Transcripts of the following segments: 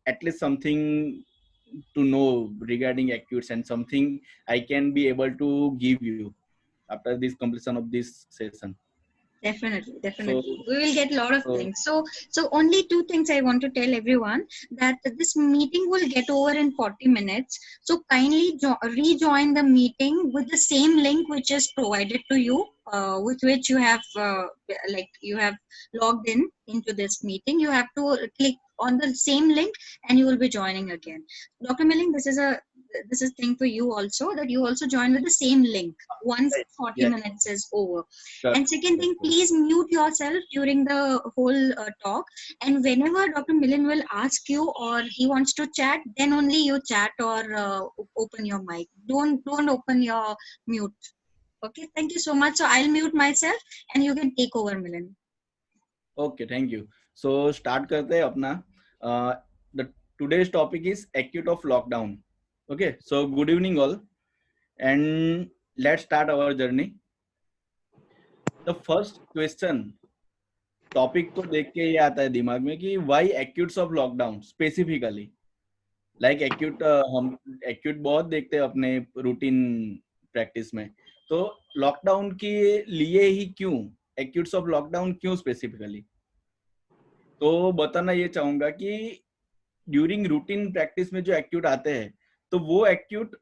at least something to know regarding acutes and something I can be able to give you after this completion of this session. Definitely, So, definitely. We will get a lot of so things. So only two things I want to tell everyone, that this meeting will get over in 40 minutes. So kindly rejoin the meeting with the same link which is provided to you, with which you have you have logged in into this meeting. You have to click on the same link and you will be joining again. Dr. Milling, this is thing for you also, that you also join with the same link once right. 40 Yes, minutes is over. sure, And second sure, thing, sure. please mute yourself during the whole talk. And whenever Dr. Millen will ask you or he wants to chat, then only you chat or open your mic. Don't open your mute. Okay, thank you so much. So I'll mute myself and you can take over, Millen. Okay, thank you. So start करते हैं अपना. The today's topic is acute of lockdown. Okay, so good evening all, and let's start our journey. The first question, topic को देख के ये आता है दिमाग में कि why acutes of lockdown specifically. Like acute, हम एक्यूट बहुत देखते हैं अपने रूटीन प्रैक्टिस में. तो लॉकडाउन के लिए ही क्यों, एक्यूट्स ऑफ लॉकडाउन क्यों स्पेसिफिकली. तो बताना ये चाहूंगा कि ड्यूरिंग रूटीन प्रैक्टिस में जो एक्यूट आते हैं, तो वो एक्यूट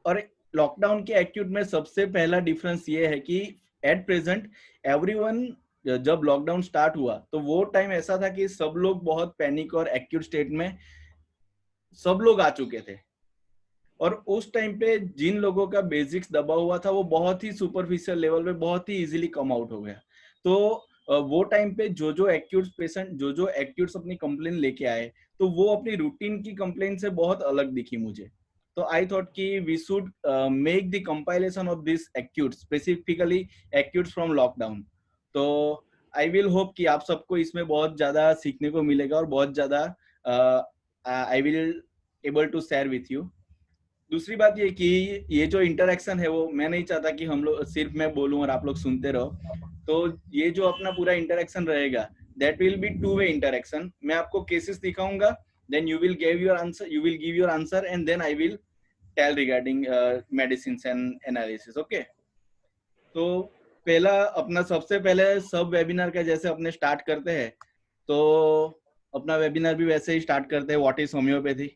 और लॉकडाउन के एक्यूट में सबसे पहला डिफरेंस ये है कि एट प्रेजेंट एवरीवन, जब लॉकडाउन स्टार्ट हुआ तो वो टाइम ऐसा था कि सब लोग बहुत पैनिक और एक्यूट स्टेट में सब लोग आ चुके थे. और उस टाइम पे जिन लोगों का बेसिक्स दबा हुआ था वो बहुत ही सुपरफिशियल लेवल पे बहुत ही इजीली कम आउट हो गया. तो वो टाइम पे जो एक्यूट पेशेंट जो एक्यूट्स अपनी कंप्लेन लेके आए, तो वो अपनी रूटीन की कंप्लेन से बहुत अलग दिखी मुझे. तो आई थॉट कि we should make the compilation of this acute, specifically acutes from lockdown. तो आई विल होप कि आप सबको इसमें बहुत ज्यादा सीखने को मिलेगा और बहुत ज्यादा I will able to share with you. दूसरी बात ये कि ये जो इंटरेक्शन है वो मैं नहीं चाहता कि हम लोग सिर्फ मैं बोलूं और आप लोग सुनते रहो. तो ये जो अपना पूरा इंटरेक्शन रहेगा, that will be two way interaction. मैं आपको केसेस दिखाऊंगा, then you will give your answer, you will give your answer, and then I will tell regarding medicine and analysis. Okay, तो पहला अपना सबसे पहले सब वेबिनार का जैसे अपने स्टार्ट करते हैं, तो अपना वेबिनार भी वैसे ही स्टार्ट करते हैं, what is homeopathy.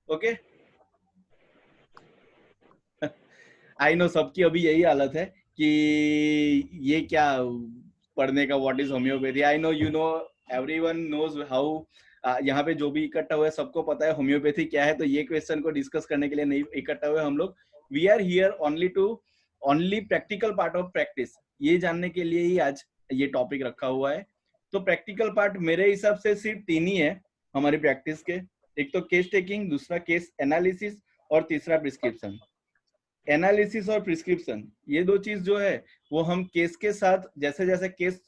Okay, I know सबकी अभी यही हालत है कि ये क्या पढ़ने का, what is homoeopathy. I know, you know, everyone knows how. यहाँ पे जो भी इकट्ठा हुआ है सबको पता है होम्योपैथी क्या है. तो ये क्वेश्चन को डिस्कस करने के लिए नहीं इकट्ठा हुए हम लोग. We are here only practical part of practice, ये जानने के लिए ही आज ये टॉपिक रखा हुआ है. तो प्रैक्टिकल पार्ट मेरे हिसाब से सिर्फ 3 ही है हमारी प्रैक्टिस के. एक तो केस टेकिंग, दूसरा केस एनालिसिस, और तीसरा प्रिस्क्रिप्शन. एनालिसिस और प्रिस्क्रिप्शन, ये दो चीज जो है वो हम केस के साथ जैसे जैसे केस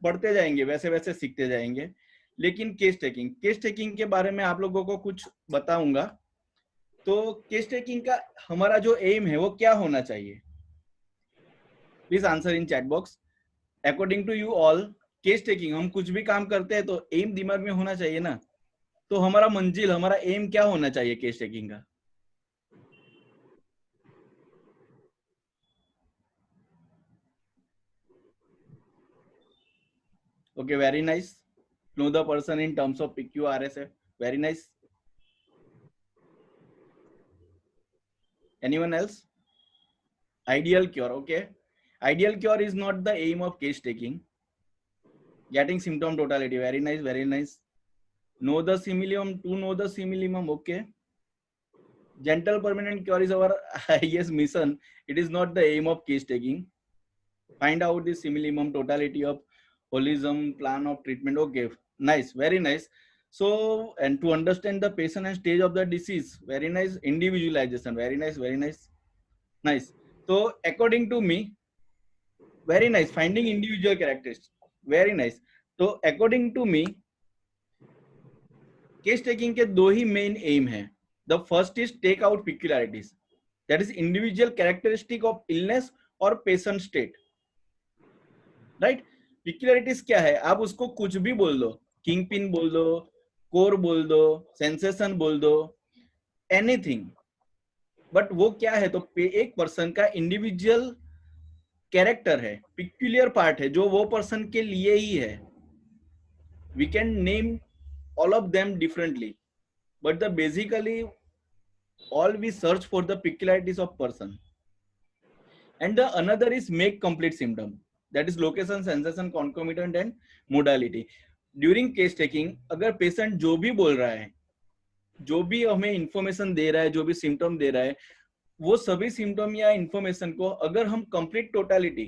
पढ़ते जाएंगे वैसे वैसे सीखते जाएंगे. लेकिन केस टेकिंग के बारे में आप लोगों को कुछ बताऊंगा. तो केस टेकिंग का हमारा जो एम है वो क्या होना चाहिए, please answer in chat box. According to you all, case taking, हम कुछ भी काम करते हैं तो एम दिमाग में होना चाहिए ना. तो हमारा मंजिल, हमारा एम क्या होना चाहिए केस टेकिंग का. Okay, very nice. Know the person in terms of PQRS. Very nice. Anyone else? Ideal cure. Okay. Ideal cure is not the aim of case taking. Getting symptom totality. Very nice. Very nice. Know the simillimum. To know the simillimum. Okay. Gentle permanent cure is our highest mission. It is not the aim of case taking. Find out the simillimum totality of holism plan of treatment. Okay. Nice. Very nice. So, and to understand the patient and stage of the disease, very nice. Individualization, very nice, very nice, nice. So, according to me, very nice. Finding individual characteristics, very nice. So, according to me, case taking के दो ही main aim है. The first is take out peculiarities, that is individual characteristic of illness or patient state. Right? Peculiarities क्या है, आप उसको कुछ भी बोल दो, किंग पिन बोल दो, कोर बोल दो, सेंसेशन बोल दो, एनीथिंग, बट वो क्या है, तो एक पर्सन का इंडिविजुअल कैरेक्टर है, पिक्यूलियर पार्ट है जो वो पर्सन के लिए ही है. We can name all of them differently, but the basically all we search for the peculiarities of person. And the another is make complete symptom, that is location, sensation, concomitant and modality. During case taking अगर patient जो भी बोल रहा है, जो भी हमें information दे रहा है, जो भी सिम्टम दे रहा है, वो सभी सिम्टम या इंफॉर्मेशन को अगर हम कंप्लीट टोटालिटी,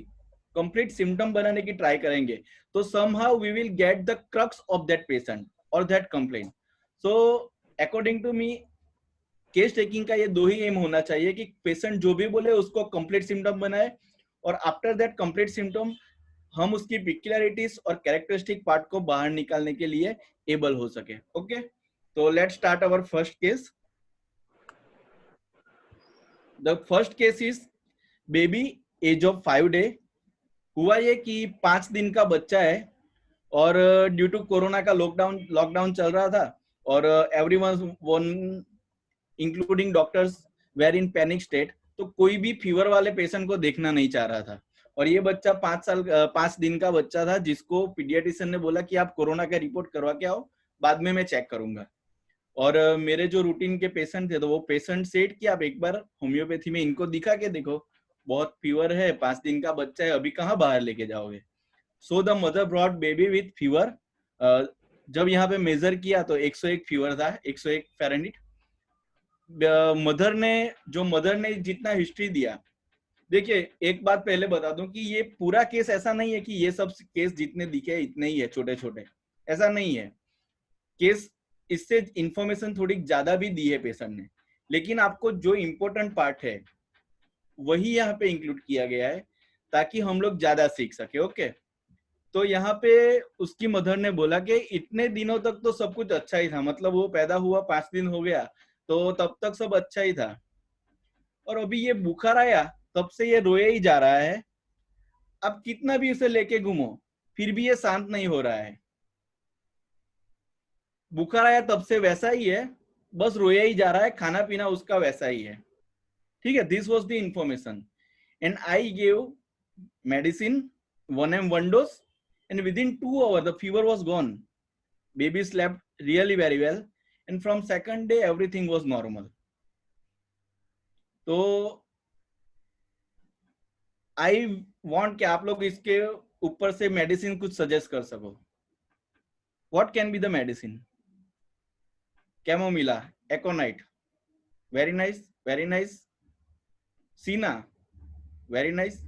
कंप्लीट सिम्टम बनाने की ट्राई करेंगे, तो somehow we will get the crux of that patient or that complaint. So according to me, case taking का ये दो ही एम होना चाहिए कि पेशेंट जो भी बोले उसको कंप्लीट सिम्टम बनाए, और आफ्टर दैट कंप्लीट सिम्टम हम उसकी पिक्युलरिटीज और कैरेक्टरिस्टिक पार्ट को बाहर निकालने के लिए एबल हो सके. ओके, तो let's start our first case. The first case is baby age of 5 day. हुआ ये कि 5 दिन का बच्चा है, और ड्यू टू कोरोना का लॉकडाउन चल रहा था, और everyone including doctors were in panic state. तो कोई भी फीवर वाले पेशेंट को देखना नहीं चाह रहा था, और ये बच्चा 5 दिन का बच्चा था, जिसको पीडियाट्रिशियन ने बोला कि आप कोरोना का रिपोर्ट करवा के आओ, बाद में मैं चेक करूंगा. और मेरे जो रूटीन के पेशेंट थे, तो वो पेशेंट सेट कि आप एक बार होम्योपैथी में इनको दिखा के देखो, बहुत फीवर है, 5 दिन का बच्चा है, अभी कहाँ बाहर लेके जाओगे. So the mother brought baby with fever. जब यहाँ पे मेजर किया तो 101 फीवर था, 101 फ़ारेनहीट. मदर ने जितना हिस्ट्री दिया, देखिए एक बात पहले बता दूं कि ये पूरा केस ऐसा नहीं है कि ये सब केस जितने दिखे इतने ही है, छोटे छोटे, ऐसा नहीं है. केस इससे इंफॉर्मेशन थोड़ी ज्यादा भी दी है पेशेंट ने, लेकिन आपको जो इम्पोर्टेंट पार्ट है वही यहाँ पे इंक्लूड किया गया है, ताकि हम लोग ज्यादा सीख सके. ओके, तो यहाँ पे उसकी मदर ने बोला कि इतने दिनों तक तो सब कुछ अच्छा ही था, मतलब वो पैदा हुआ 5 दिन हो गया, तो तब तक सब अच्छा ही था, और अभी ये बुखार आया तब से ये रोए ही जा रहा है. अब कितना भी उसे लेके घूमो फिर भी ये शांत नहीं हो रहा है. बुखार आया तब से वैसा ही है, बस रोया ही जा रहा है, खाना पीना उसका वैसा ही है. ठीक है, this was the information. And I gave medicine 1 1 dose, and within 2 hours the fever was gone. Baby slept really very well, and from second day everything was normal. तो आई वांट कि आप लोग इसके ऊपर से मेडिसिन कुछ suggest कर सको. What can be the medicine? Chamomilla, aconite, very nice, very nice. Cina, very nice.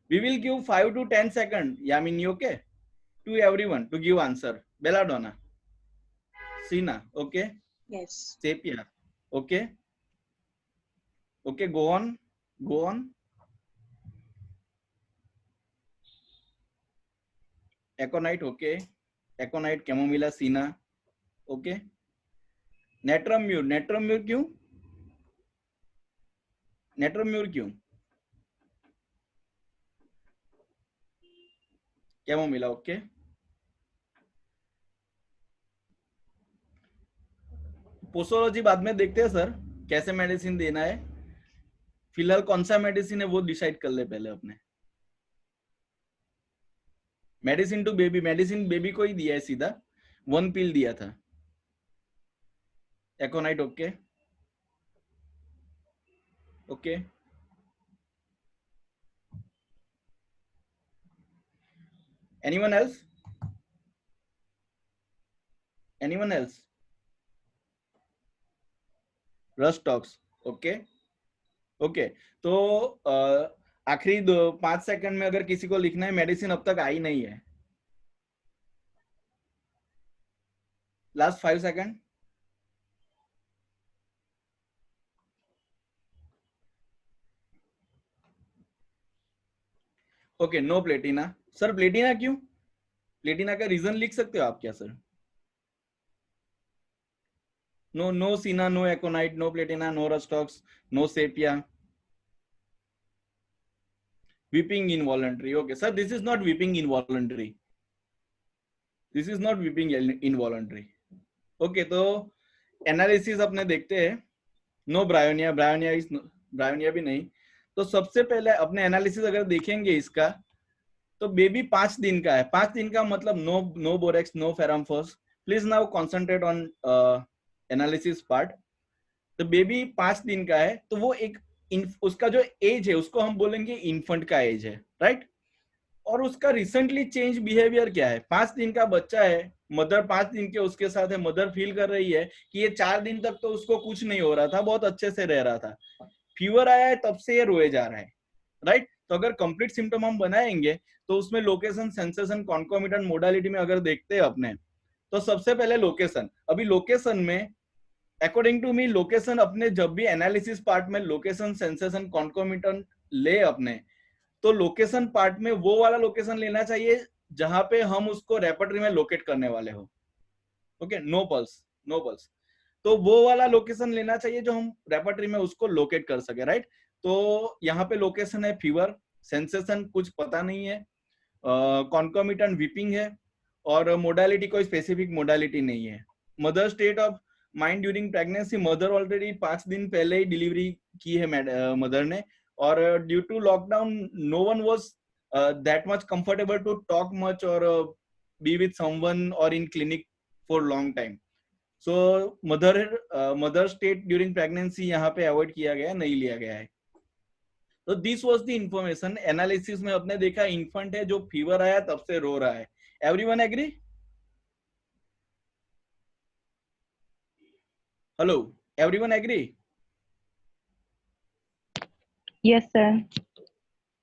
We will give 5 to 10 seconds. Yamini, okay? To everyone to give answer. Belladonna. Sina, okay? Yes. Sepia, okay? Okay, go on. Go on. Aconite, okay? Aconite, chamomilla, Sina, okay? Netramure, Netramure क्यों? Netramure क्यों? Chamomilla, okay. Posology बाद में देखते हैं sir, कैसे medicine देना है. फिलहाल कौन सा मेडिसिन है वो डिसाइड कर ले पहले अपने. Medicine to baby, medicine baby को ही दिया है सीधा, 1 पिल दिया था. Aconite, okay. Okay. Anyone else? Anyone else? Rhus tox, okay. Okay, तो आखिरी 5 सेकंड में अगर किसी को लिखना है, मेडिसिन अब तक आई नहीं है. Last 5 second. Okay, no platina. Sir platina क्यों? प्लेटिना का रीजन लिख सकते हो आप क्या sir? No, no cina, no aconite, no platina, no rhus tox, no sepia. Weeping involuntary. Okay, sir, this is not weeping involuntary. This is not weeping involuntary. Okay, तो analysis अपने देखते हैं। नो ब्रायोनिया, ब्रायोनिया भी नहीं। तो सबसे पहले अपने एनालिसिस अगर देखेंगे इसका, तो बेबी 5 दिन का है। 5 दिन का मतलब no borax, no ferrum phos. Please now concentrate on analysis part. तो बेबी 5 दिन का है, तो वो एक उसका जो एज है उसको हम बोलेंगे इन्फेंट का एज है, राइट। और उसका रिसेंटली चेंज बिहेवियर क्या है? 5 दिन का बच्चा है, मदर 5 दिन के उसके साथ है, मदर फील कर रही है कि ये 4 दिन तक तो उसको कुछ नहीं हो रहा था, बहुत अच्छे से रह रहा था, फीवर आया है तब से ये रोए जा रहा है, राइट। तो अगर कंप्लीट सिम्टम हम बनाएंगे तो उसमें लोकेशन, सेंसेशन, कॉन्कोमिटेंट मोडालिटी में अगर देखते हैं अपने, तो सबसे पहले लोकेशन। अभी लोकेशन में अकॉर्डिंग टू मी, लोकेशन अपने जब भी एनालिसिस पार्ट में लोकेशन, सेंसेशन, कॉन्कोमिटेंट ले अपने, तो लोकेशन पार्ट में वो वाला लोकेशन लेना चाहिए जहां पे हम उसको रेपर्टरी में लोकेट करने वाले हो। Okay, no pulse, no pulse. तो वो वाला लोकेशन लेना चाहिए जो हम रेपर्टरी में उसको लोकेट कर सके, राइट। तो यहाँ पे लोकेशन है फीवर, सेंसेशन कुछ पता नहीं है, कॉन्कोमिटेंट वीपिंग है, और मोडालिटी कोई स्पेसिफिक मोडालिटी नहीं है। Mother state of mind during pregnancy, mother already 5 दिन पहले ही डिलीवरी की है मदर ने, और due to lockdown no one was that much comfortable to talk much और बी विथ समवन और in clinic for long time. So mother state during pregnancy यहाँ पे अवॉइड किया गया, नहीं लिया गया है। तो this was the information. Analysis में अपने देखा इन्फेंट है जो फीवर आया तब से रो रहा है। Everyone agree? Hello, everyone agree? Yes, sir.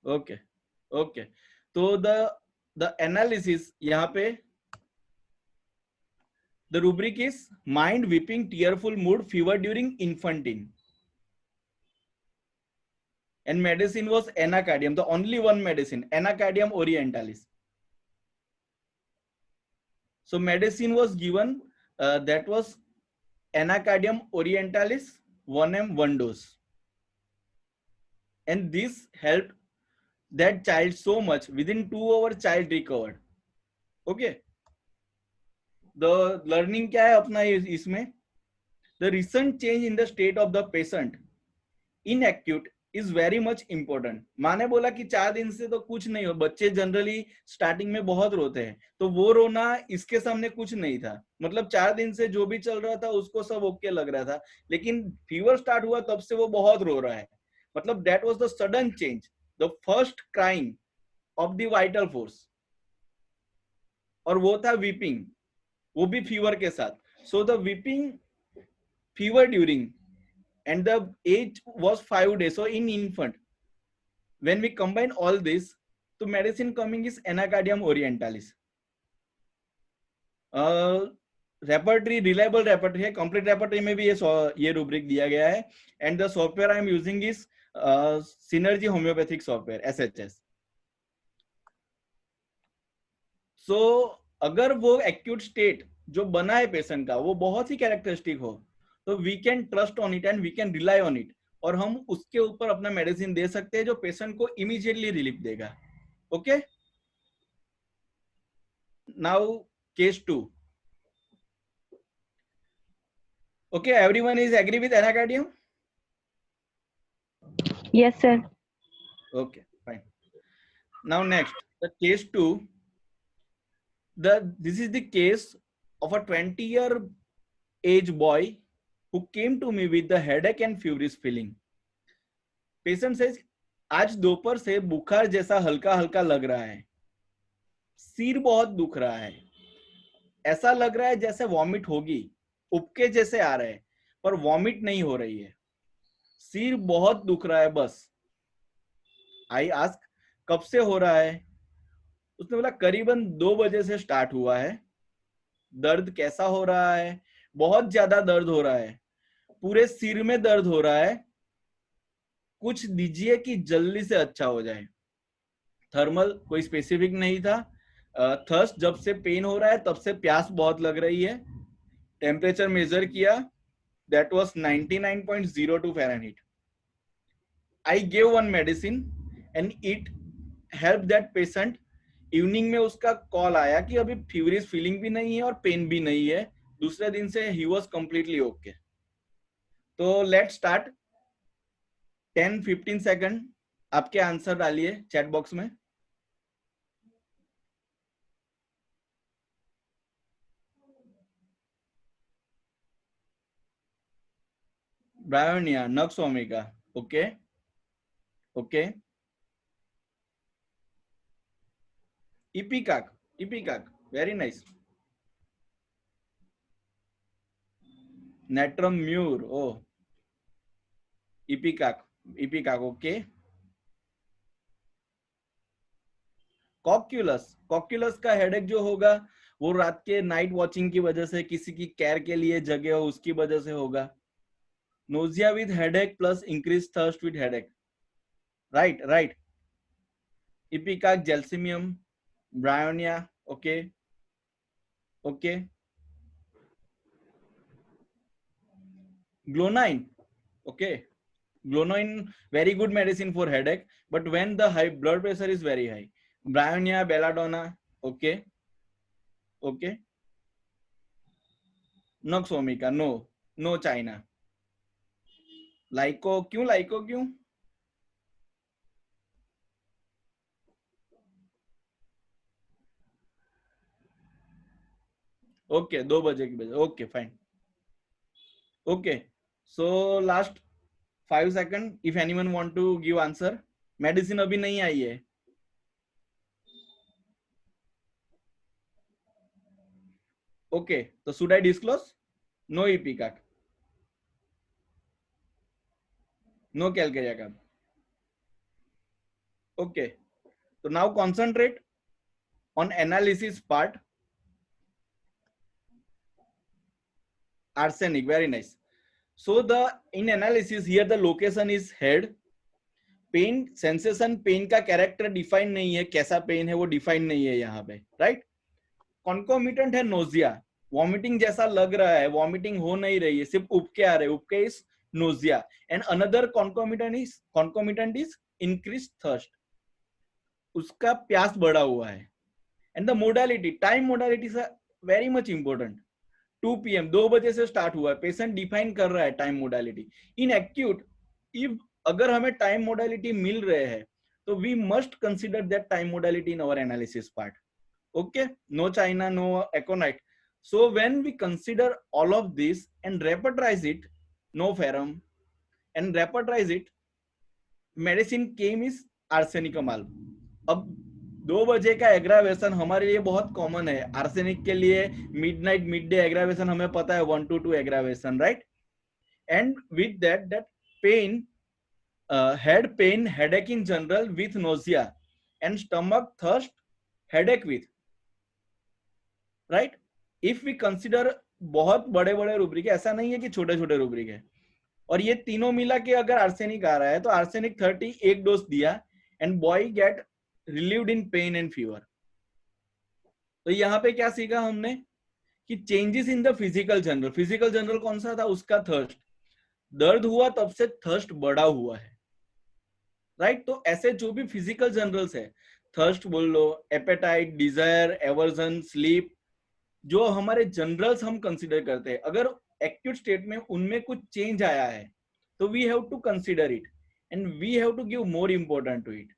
Okay, okay. तो द एनालिसिस यहाँ पे, the rubric is mind weeping, tearful mood, fever during in fainting, and medicine was anacardium, the only one medicine, Anacardium orientalis. So medicine was given, that was Anacardium orientalis, 1 m 1 dose, and this helped that child so much. Within 2 hours child recovered. Okay, the learning क्या है अपना इसमें? The recent change in the state of the patient in acute is very much important. माने बोला कि 4 दिन से तो कुछ नहीं हो, बच्चे जनरली स्टार्टिंग में बहुत रोते हैं, तो वो रोना इसके सामने कुछ नहीं था। मतलब 4 दिन से जो भी चल रहा था उसको सब ओके लग रहा था, लेकिन फीवर स्टार्ट हुआ तब से वो बहुत रो रहा है। मतलब that was the sudden change, the first crime of the vital force, और वो था वीपिंग, वो भी फीवर के साथ। So the weeping, fever during, and the age was 5 days. So in infant, when we combine all this, तो medicine coming is Anacardium orientalis. Repertory, reliable repertory है, complete repertory में भी ये रूब्रिक दिया गया है। And the software I am using is synergy homeopathic software, SHS। सो अगर वो एक्यूट स्टेट जो बना है पेशेंट का वो बहुत ही कैरेक्टरिस्टिक हो, तो we can trust on it and we can rely on it, और हम उसके ऊपर अपना मेडिसिन दे सकते हैं जो पेशेंट को इमीडिएटली रिलीफ देगा। Okay, now case 2। Okay, everyone is agree with anacardium? Yes, sir. Okay, fine. Now next, the case 2, this is the case of a 20-year age boy who came to me with the headache and feverish feeling. Patient says, आज दोपहर से बुखार जैसा हल्का हल्का लग रहा है, सिर बहुत दुख रहा है, ऐसा लग रहा है जैसे वॉमिट होगी, उपके जैसे आ रहे हैं पर वॉमिट नहीं हो रही है, सिर बहुत दुख रहा है बस। आई आस्क, कब से हो रहा है? उसने बोला करीबन 2 बजे से स्टार्ट हुआ है। दर्द कैसा हो रहा है? बहुत ज्यादा दर्द हो रहा है, पूरे सिर में दर्द हो रहा है, कुछ दीजिए कि जल्दी से अच्छा हो जाए। थर्मल कोई स्पेसिफिक नहीं था। थर्स्ट, जब से पेन हो रहा है तब से प्यास बहुत लग रही है। टेम्परेचर मेजर किया, that was 99.02 Fahrenheit. I gave one medicine and it helped that patient evening में उसका कॉल आया कि अभी फीवरिश फीलिंग भी नहीं है और पेन भी नहीं है, दूसरे दिन से ही वॉज कंप्लीटली ओके। तो लेट स्टार्ट। 10-15 सेकंड आपके आंसर डालिए चैट बॉक्स में। Bryonia, nux vomica, okay okay. Ipecac, ipecac, very nice. Natrum mur, oh ipecac, ipecac, okay. Cocculus, cocculus का हेडेक जो होगा वो रात के नाइट वॉचिंग की वजह से, किसी की केयर के लिए जगह हो उसकी वजह से होगा। Nausea with headache plus increase thirst with headache, right right. Ipecac, gelsemium, bryonia, okay okay. Glonoine, okay, glonine very good medicine for headache, but when the high blood pressure is very high. Bryonia, belladonna, okay okay. Nux vomica, no, no China। Lyco क्यों, lyco क्यों? Okay, 2 बजे की बजे, okay fine, okay. So last 5 second, if anyone want to give answer. Medicine अभी नहीं आई है। Okay, तो should I disclose? No ipecac, no calcarea का। ओके, तो now concentrate on analysis part. Arsenic, very nice. So the in analysis here the location is head. Pain sensation, pain का character define नहीं है, कैसा pen है वो define नहीं है यहाँ पे, राइट। कॉन्कोमिटेंट है नोजिया, वॉमिटिंग जैसा लग रहा है, वॉमिटिंग हो नहीं रही है, सिर्फ उपके आ रहे, उपके is nausea. And another concomitant is increase thirst, उसका प्यास बढ़ा हुआ है। And the modality, time modality is very much important. 2 PM, 2 बजे से स्टार्ट हुआ है, पेशेंट डिफाइन कर रहा है time modality. In acute, if अगर हमें टाइम मोडालिटी मिल रहे हैं तो we must consider that time modality in our analysis part, okay. No china, no aconite. So when we consider all of this and repertorize it, no ferrum and repertorize it, medicine came is arsenicum album. अब 2 बजे का aggravation हमारे लिए बहुत common है, arsenic के लिए midnight mid day aggravation हमें पता है, 1 to 2 aggravation, right. And with that pain, head pain, headache in general with nausea and stomach thirst, headache with, right. If we consider बहुत बड़े बड़े रूब्रिक है, ऐसा नहीं है कि छोटे छोटे रूब्रिक है, और ये तीनों मिला के अगर आर्सेनिक आ रहा है तो आर्सेनिक 30 एक डोज दिया and boy get relieved in pain and fever. तो यहाँ पे क्या सीखा हमने कि changes in the physical general, physical general कौन सा था, उसका थर्स्ट, दर्द हुआ तब से थर्स्ट बढ़ा हुआ है, राइट। तो ऐसे जो भी फिजिकल जनरल्स है, थर्स्ट बोल लो, एपेटाइट, डिजायर, एवर्जन, स्लीप, जो हमारे जनरल्स हम कंसिडर करते हैं, अगर एक्यूट स्टेट में उनमें कुछ चेंज आया है तो we have to consider it and we have to give more important to it.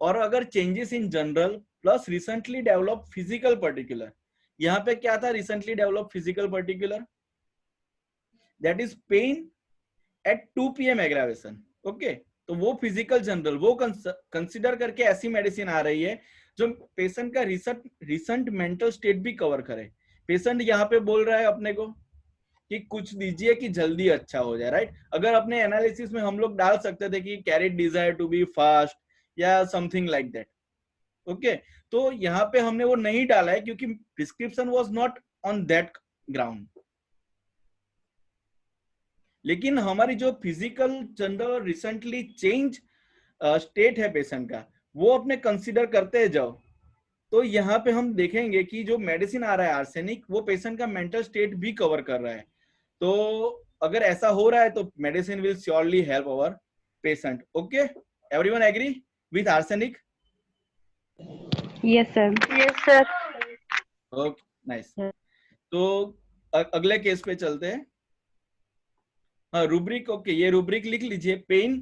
और अगर changes in general plus recently develop physical particular, यहाँ पे क्या था, recently develop physical particular, that is pain at 2 PM aggravation, okay. तो वो physical general वो consider करके ऐसी मेडिसिन आ रही है जो पेशेंट का रिसेंट मेंटल स्टेट भी कवर करे। पेशेंट यहाँ पे बोल रहा है अपने को कि कुछ दीजिए कि जल्दी अच्छा हो जाए, राइट। अगर अपने एनालिसिस में हम लोग डाल सकते थे कि carried desire to be fast या समथिंग लाइक दैट, ओके। तो यहाँ पे हमने वो नहीं डाला है क्योंकि prescription was not on that ground. लेकिन हमारी जो physical general recently change state है पेशेंट का, वो अपने कंसिडर करते जाओ, तो यहाँ पे हम देखेंगे कि जो मेडिसिन आ रहा है आर्सेनिक, वो पेशेंट का मेंटल स्टेट भी कवर कर रहा है। तो अगर ऐसा हो रहा है तो medicine will surely help our patient, okay. Everyone agree with arsenic? Yes, sir. Yes, sir. Okay nice. तो अगले केस पे चलते हैं। हाँ रूब्रिक, ओके ये रूब्रिक लिख लीजिए। पेन,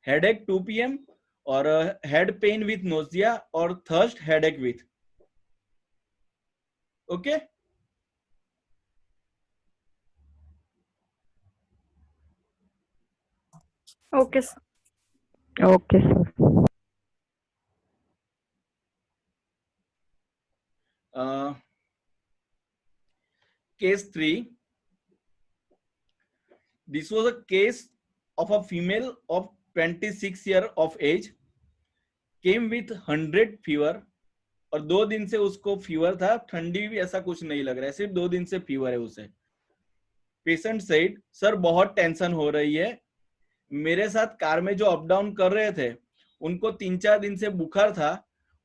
हेडेक 2 PM और हेड पेन विथ नोजिया और thirst headache with. Okay Okay, sir. Okay, sir. case 3, this was a case of a female of 26 year of age, came with 100 fever और 2 दिन से उसको fever था, ठंडी भी ऐसा कुछ नहीं लग रहा है, सिर्फ 2 दिन से फीवर है उसे। पेशेंट सेड सर बहुत टेंशन हो रही है, मेरे साथ कार में जो अप डाउन कर रहे थे उनको 3-4 दिन से बुखार था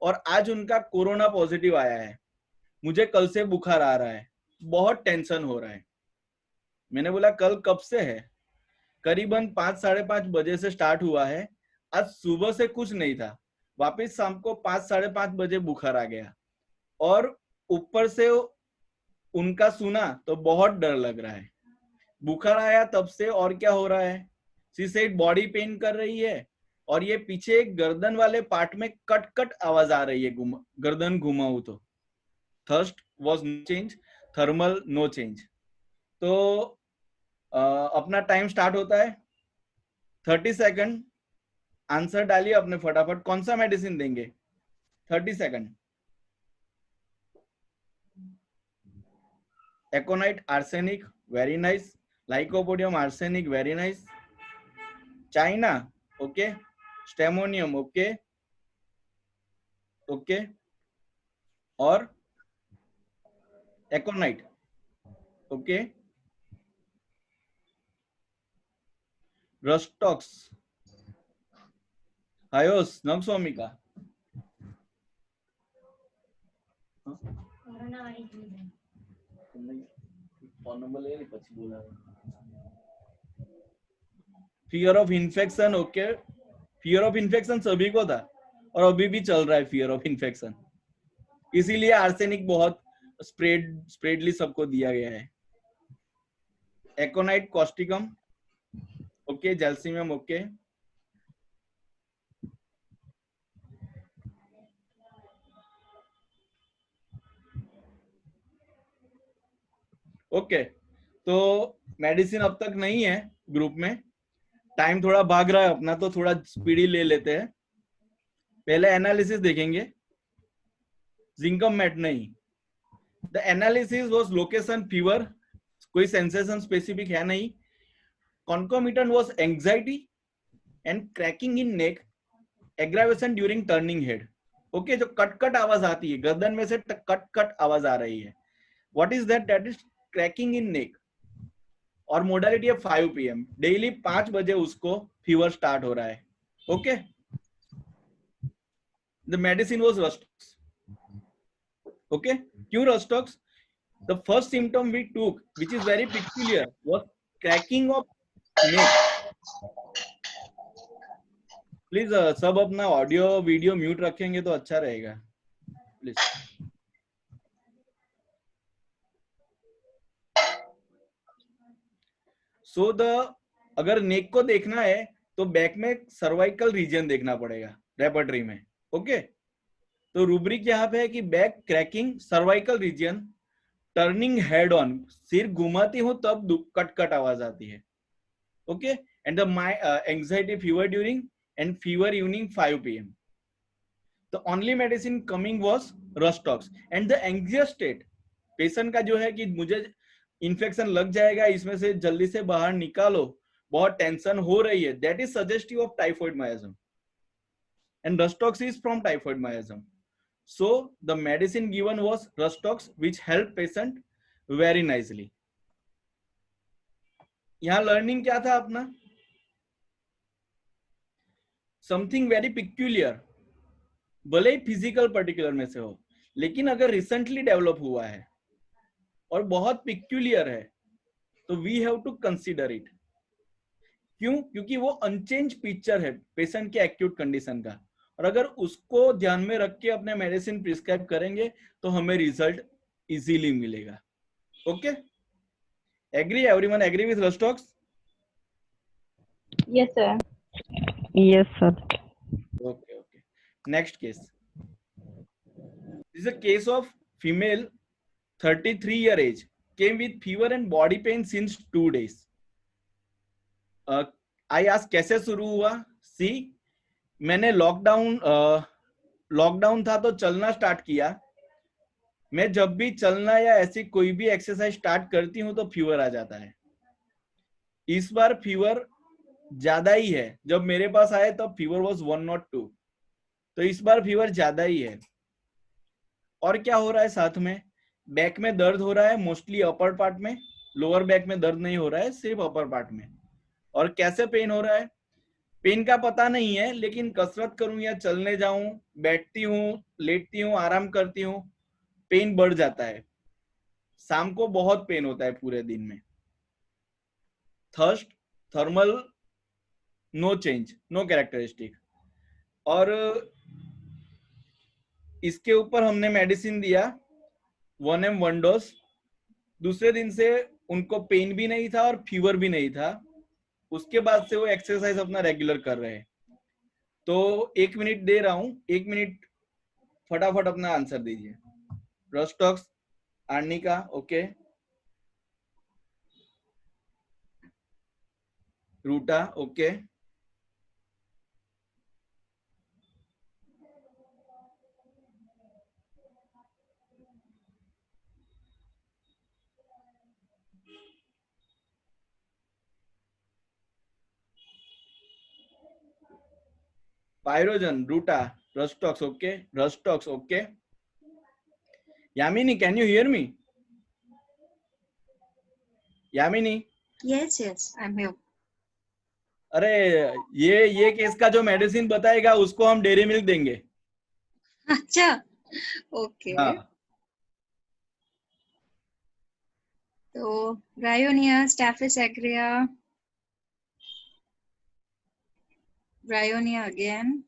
और आज उनका कोरोना पॉजिटिव आया है, मुझे कल से बुखार आ रहा है, बहुत टेंशन हो रहा है। मैंने बोला कल कब से है? करीबन 5-5:30 बजे से स्टार्ट हुआ है, आज सुबह से कुछ नहीं था, वापस शाम को 5-5:30 बजे बुखार आ गया और ऊपर से उनका सुना तो बहुत डर लग रहा है। बुखार आया तब से और क्या हो रहा है? सी सेड बॉडी पेन कर रही है और ये पीछे गर्दन वाले पार्ट में कट कट आवाज आ रही है, गर्दन घुमाऊ तो। Thirst was no change, thermal no change. तो अपना टाइम स्टार्ट होता है, 30 सेकंड। आंसर डालिए अपने फटाफट, कौन सा मेडिसिन देंगे? 30 second. Aconite arsenic, very nice. Lycopodium arsenic, very nice. China, okay. Stramonium, okay okay. और aconite, okay. Rhus tox, hyos, nux vomica. Fear of infection, okay. Fear of infection सभी को था और अभी भी चल रहा है फियर ऑफ इन्फेक्शन, इसीलिए आर्सेनिक बहुत स्प्रेडली सबको दिया गया है। Aconite causticum, okay. Gelsemium, okay. Okay तो मेडिसिन अब तक नहीं है ग्रुप में, टाइम थोड़ा भाग रहा है अपना, तो थोड़ा स्पीडी ले लेते हैं। पहले एनालिसिस देखेंगे, जिंकम मेट नहीं। The analysis was location fever, कोई सेंसेशन स्पेसिफिक है नहीं। Concomitant was anxiety and cracking in neck, aggravation during turning head. Okay, जो कट कट आवाज आती है गर्दन में से, कट कट आवाज आ रही है, what is that? That is cracking in neck. और मोडालिटी है 5 PM, डेली 5 बजे उसको फीवर स्टार्ट हो रहा है। Okay, the medicine was rhus tox. Okay, क्यों rhus tox? The first symptom we took which is very peculiar was cracking of neck. Please सब अपना ऑडियो वीडियो म्यूट रखेंगे तो अच्छा रहेगा प्लीज। सो द अगर नेक को देखना है तो बैक में सर्वाइकल रीजन देखना पड़ेगा रेपर्टरी में। ओके, तो रूब्रिक यहाँ पे है कि back cracking, cervical region, turning head on, सिर घुमाती हूं तब कट कट आवाज आती है। Okay, and the anxiety fever during and fever evening 5 PM। The only medicine coming was rhus tox and the anxious state. Patient का जो है कि मुझे इन्फेक्शन लग जाएगा, इसमें से जल्दी से बाहर निकालो, बहुत टेंशन हो रही है, that is suggestive of typhoid miasm and rhus tox is from typhoid miasm. So the medicine given was Rustox, which helped patient very nicely. यहाँ लर्निंग क्या था अपना? समथिंग वेरी पिक्यूलियर, भले ही फिजिकल पर्टिकुलर में से हो, लेकिन अगर रिसेंटली डेवलप हुआ है और बहुत पिक्यूलियर है तो we have to consider it. क्यों? क्योंकि वो अनचेंज पिक्चर है पेशेंट के एक्यूट कंडीशन का, और अगर उसको ध्यान में रख के अपने मेडिसिन प्रिस्क्राइब करेंगे तो हमें रिजल्ट इजीली मिलेगा. Okay, agree? Everyone agree with rhus tox? Yes, sir. Yes, sir. Okay, okay. Next case. This is a case of female 33-year age came with fever and body pain since 2 days. I asked कैसे शुरू हुआ? सी, मैंने lockdown था तो चलना start किया. मैं जब भी चलना या ऐसी कोई भी एक्सरसाइज स्टार्ट करती हूँ तो फीवर आ जाता है. इस बार फीवर ज्यादा ही है. जब मेरे पास आए तब फीवर वाज 102. तो इस बार फीवर ज्यादा ही है. और क्या हो रहा है साथ में? बैक में दर्द हो रहा है, मोस्टली अपर पार्ट में. लोअर बैक में दर्द नहीं हो रहा है, सिर्फ अपर पार्ट में. और कैसे पेन हो रहा है? पेन का पता नहीं है, लेकिन कसरत करूं या चलने जाऊं, बैठती हूँ, लेटती हूँ, आराम करती हूँ, पेन बढ़ जाता है. शाम को बहुत पेन होता है पूरे दिन में. Thirst, thermal no change, no characteristic. और इसके ऊपर हमने मेडिसिन दिया 1 1 डोज. दूसरे दिन से उनको पेन भी नहीं था और फीवर भी नहीं था. उसके बाद से वो एक्सरसाइज अपना रेगुलर कर रहे हैं. तो 1 मिनट दे रहा हूं, 1 मिनट फटाफट अपना आंसर दीजिए. Rhus tox, arnica, okay. Ruta, okay. Pyrogen, Ruta, Rustox, okay. Rustox, okay. Yamini, can you hear me? Yamini? Yes, yes, I'm here. अरे ये केस का जो मेडिसिन बताएगा उसको हम डेयरी मिल्क देंगे. अच्छा, okay. हाँ. So, Bryonia, Staphylococcus aureus, Bryonia again.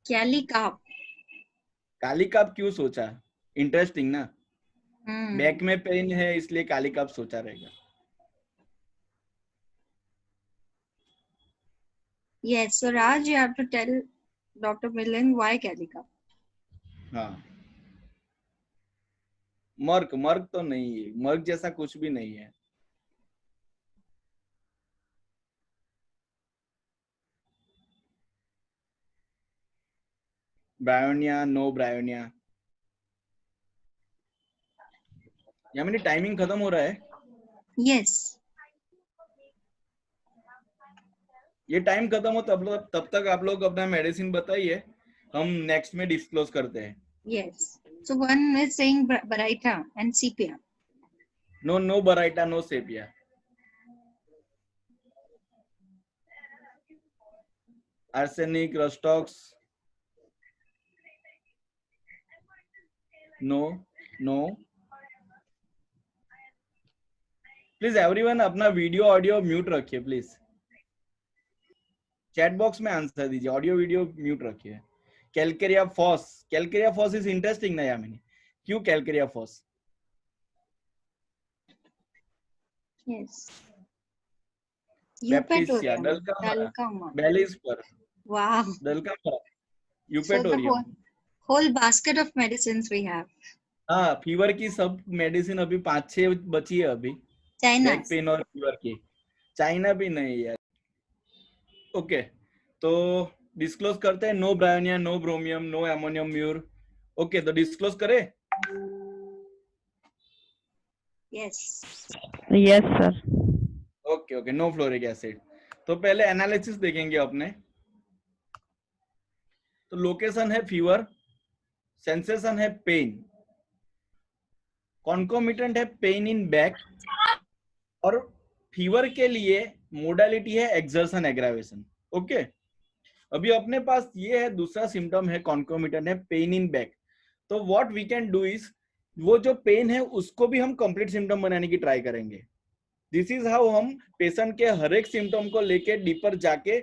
Cali carp. काली कप क्यों सोचा? इंटरेस्टिंग ना. बैक में पेन है इसलिए काली कप सोचा रहेगा. Yes, so Raj, you have to tell Dr. Milan why Cali carp. हाँ. मर्क तो नहीं है, मर्क जैसा कुछ भी नहीं है. Bryonia, no bryonia. Yamini timing खत्म हो रहा है. Yes. ये टाइम खत्म हो तब तक आप लोग अपना मेडिसिन बताइए, हम नेक्स्ट में डिस्क्लोज करते हैं. Yes. So one is saying Baraita and sepia. No Baraita, no sepia. Arsenic, Rustox. No. Please everyone अपना वीडियो ऑडियो म्यूट रखिए प्लीज. चैट बॉक्स में आंसर दीजिए, ऑडियो वीडियो म्यूट रखिए. कैलकेरिया फॉस इज इंटरेस्टिंग ना यामिनी? क्यों calcarea phos? Yes. Baptisia, Dulcamara. Bellis per, Wow. Dulcamara, So the eupatorium. whole basket of medicines we have. हाँ, fever की सब medicine अभी 5-6 बची है अभी. China. बैक पेन और फीवर की. चाइना भी नहीं यार. ओके, तो डिस्क्लोज करते हैं. No bryonia, no bromium, no ammonium mur. Okay, तो डिस्क्लोज करें. Yes. Yes, sir. Okay, no fluoric acid. तो पहले एनालिसिस देखेंगे अपने. तो लोकेशन है फीवर, सेंसेशन है पेन, कॉन्कोमिटेंट है पेन इन बैक, और फीवर के लिए मोडालिटी है एक्सर्शन एग्रावेशन. ओके, अभी अपने पास ये है, दूसरा सिम्टम है कॉन्कोमिटेंट है पेन इन बैक. तो what we can do is, वो जो पेन है उसको भी हम कंप्लीट सिम्टम बनाने की ट्राई करेंगे. दिस इज हाउ हम पेशेंट के हर एक सिम्टम को लेके डीपर जाके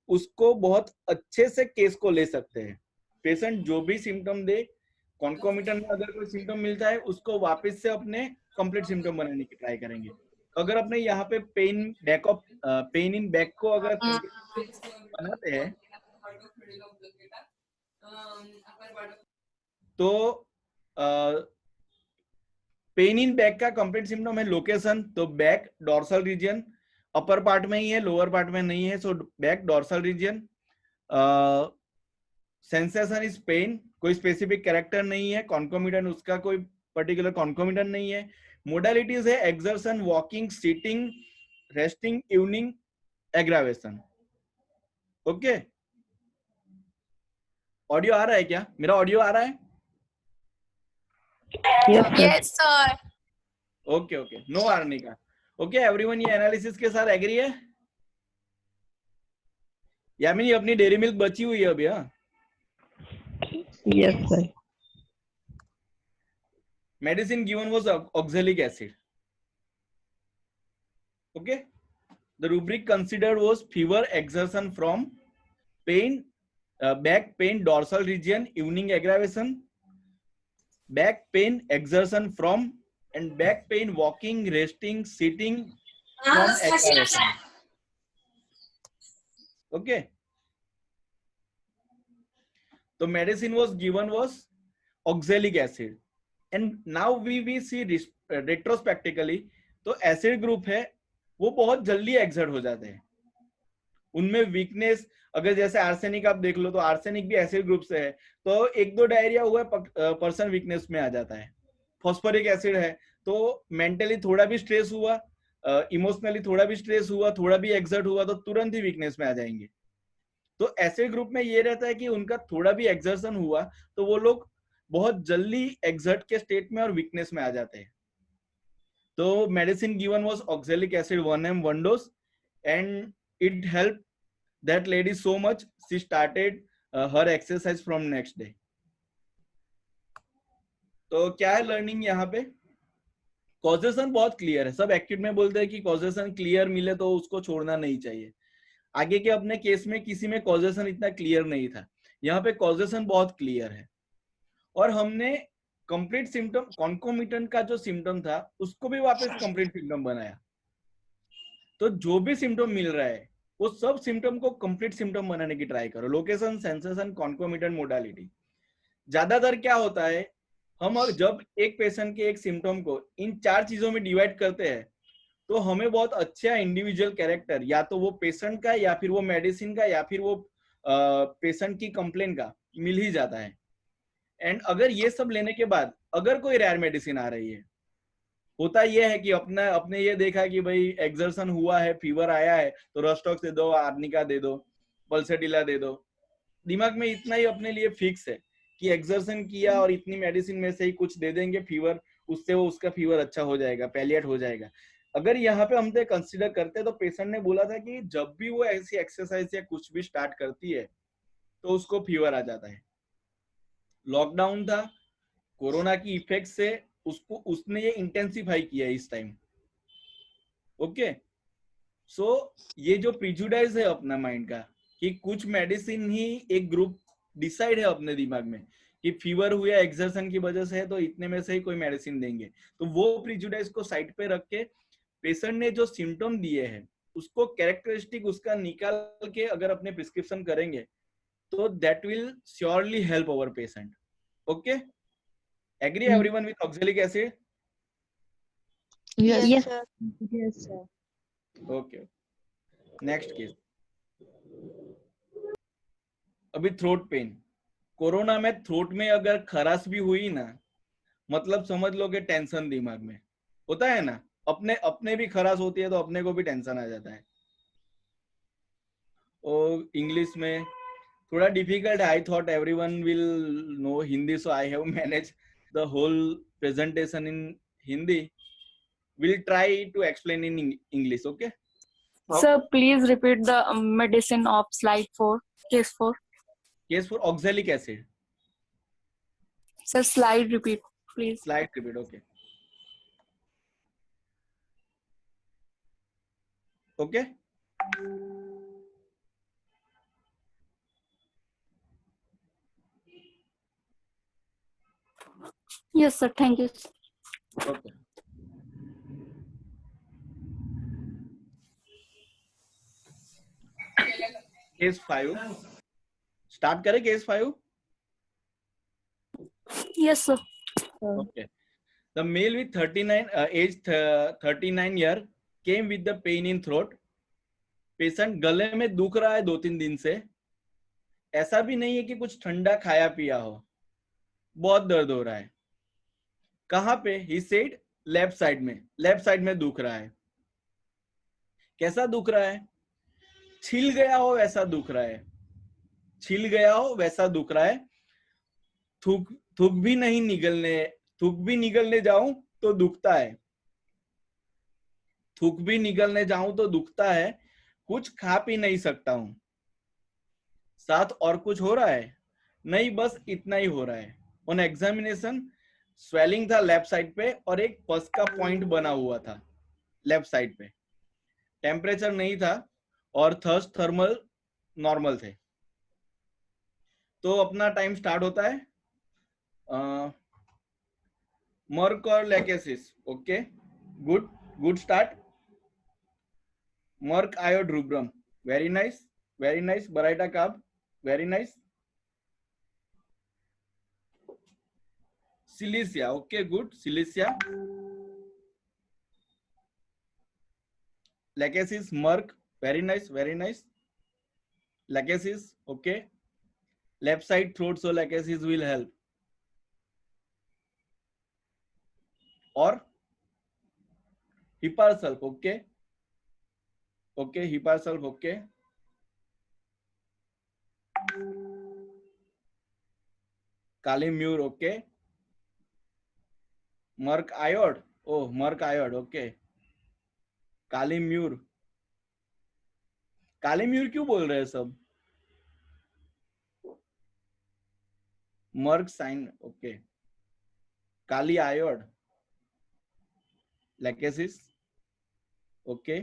उसको बहुत अच्छे से केस को ले सकते हैं। पेशेंट जो भी सिम्टम दे, कॉन्कोमिटेंट में अगर कोई सिम्टम मिलता है उसको वापस से अपने कंप्लीट सिम्टम बनाने की ट्राई करेंगे। अगर अपने यहाँ पे पेन इन बैक को अगर बनाते हैं तो पेन इन बैक का कंप्लीट सिम्टम है लोकेशन, तो back dorsal region, upper part में ही है, लोअर पार्ट में नहीं है, so back dorsal region. Sensation is pain, कोई स्पेसिफिक कैरेक्टर नहीं है, कॉन्कोमिटेंट उसका कोई पर्टिकुलर कॉन्कोमिटेंट नहीं है। मोडालिटीज है exertion, walking, sitting, resting, evening, aggravation. Okay, audio आ रहा है क्या? मेरा ऑडियो आ रहा है? Yes, sir. Yes, sir. Okay okay, no arnica. Okay everyone, ये एनालिसिस के साथ एग्री है? यामिनी अपनी डेयरी मिल्क बची हुई है अभी। हाँ, Yes, sir. medicine given was oxalic acid. Okay, the rubric considered was fever, exertion from pain, back pain, dorsal region, evening aggravation, back pain, exertion from, and back pain, walking, resting, sitting from aggravation. Okay, the medicine was given was oxalic acid. And now we see retrospectively, तो acid group है वो बहुत जल्दी exert हो जाते हैं, उनमें weakness, अगर जैसे आर्सेनिक आप देख लो तो आर्सेनिक भी एसिड ग्रुप से है, तो एक दो डायरिया हुआ पर्सन वीकनेस में आ जाता है। फॉस्फोरिक एसिड है तो मेंटली थोड़ा भी स्ट्रेस हुआ, इमोशनली थोड़ा भी स्ट्रेस हुआ, थोड़ा भी एक्सर्ट हुआ तो तुरंत ही वीकनेस में आ जाएंगे। तो एसिड ग्रुप में ये रहता है कि उनका थोड़ा भी एक्सर्शन हुआ तो वो लोग बहुत जल्दी एक्सर्ट के स्टेट में और वीकनेस में आ जाते हैं। तो medicine given was oxalic acid 1 ml 1 dose and it helped that lady so much she started her exercise from next day. तो क्या है लर्निंग यहाँ पे? कॉजेशन बहुत क्लियर है, सब एक्यूट में बोलते हैं कि कॉजेशन क्लियर मिले तो उसको छोड़ना नहीं चाहिए। आगे के अपने केस में किसी में कॉजेशन इतना क्लियर नहीं था, यहाँ पे कॉजेशन बहुत क्लियर है। और हमने कंप्लीट सिम्टम, कॉन्कोमिटेंट का जो सिम्टम था उसको भी वापस कंप्लीट सिम्टम बनाया। तो जो भी सिम्टम मिल रहा है वो सब सिम्टम को कंप्लीट सिम्टम बनाने की ट्राई करो, लोकेशन, सेंसेशन, कॉन्कोमिटेंट, मोडालिटी। ज्यादातर क्या होता है, हम जब एक पेशेंट के एक सिम्टम को इन 4 चीजों में डिवाइड करते हैं तो हमें बहुत अच्छा इंडिविजुअल कैरेक्टर, या तो वो पेशेंट का या फिर वो मेडिसिन का या फिर वो पेशेंट की कंप्लेन का मिल ही जाता है। एंड अगर ये सब लेने के बाद अगर कोई रेयर मेडिसिन आ रही है, होता यह है कि अपने ये देखा कि भाई एक्सर्शन हुआ है, फीवर आया है तो रस्टॉक्स दे दो, आर्निका दे दो, पल्सेटिला दे दो। दिमाग में इतना ही अपने लिए फिक्स है कि एक्सर्शन किया और इतनी मेडिसिन में से ही कुछ दे देंगे फीवर, उससे वो उसका फीवर अच्छा हो जाएगा, पैलिएट हो जाएगा। अगर यहाँ पे हम कंसिडर करते हैं तो पेशेंट ने बोला था कि जब भी वो ऐसी एक्सरसाइज या कुछ भी स्टार्ट करती है तो उसको फीवर आ जाता है। लॉकडाउन था, कोरोना की इफेक्ट से उसने ये इंटेंसिफाई किया इस टाइम। ओके, सो ये जो प्रिजुडाइज है अपना माइंड का कि कुछ मेडिसिन ही एक ग्रुप डिसाइड है अपने दिमाग में कि फीवर हुआ एक्सर्शन की वजह से है तो इतने में से ही कोई मेडिसिन देंगे, तो वो प्रिजुडाइज को साइड पे रख के पेशेंट ने जो सिम्टम दिए हैं उसको कैरेक्टरिस्टिक उसका निकाल के अगर अपने प्रिस्क्रिप्शन करेंगे तो that will surely help our patient. Okay, agree everyone with oxalic acid? Yes. sir. Yes, sir. Okay, next case. अभी थ्रोट पेन, कोरोना में थ्रोट में अगर खराश भी हुई ना, मतलब समझ लो कि टेंशन दिमाग में होता है ना, अपने अपने भी खराश होती है तो अपने को भी टेंशन आ जाता है। और इंग्लिश में थोड़ा डिफिकल्ट है, I thought everyone will know Hindi, so I have manage the whole presentation in Hindi, will try to explain in English. Okay Sir, please repeat the medicine of slide 4, case 4. Case for oxalic acid, Sir, slide repeat, please. Slide repeat. Okay okay, Yes, sir. Thank you. Okay case 5 start करें case 5 Yes, sir. Okay the male with 39 age 39 year came with the pain in throat patient गले में दुख रहा है 2-3 दिन से ऐसा भी नहीं है कि कुछ ठंडा खाया पिया हो बहुत दर्द हो रहा है कहां पे ही सेड लेफ्ट साइड में दुख रहा है कैसा दुख रहा है छिल गया हो वैसा दुख रहा है छिल गया हो वैसा दुख रहा है थूक थूक भी नहीं निकलने थूक भी निकलने जाऊं तो दुखता है थूक भी निकलने जाऊं तो दुखता है कुछ खा पी नहीं सकता हूं साथ और कुछ हो रहा है नहीं बस इतना ही हो रहा है ऑन एग्जामिनेशन स्वेलिंग था लेफ्ट साइड पे और एक पस का पॉइंट बना हुआ था लेफ्ट साइड पे टेम्परेचर नहीं था और थर्स्ट थर्मल नॉर्मल थे तो अपना टाइम स्टार्ट होता है मर्क और lachesis okay good start merc iod rubrum very nice baryta carb very nice silicea okay good silicea lachesis merc very nice lachesis okay left side throat so lachesis will help और hepar sulph okay hepar sulph okay kali mur okay merc iod okay kali mur क्यों बोल रहे हैं सब merc cyan okay kali iod lachesis okay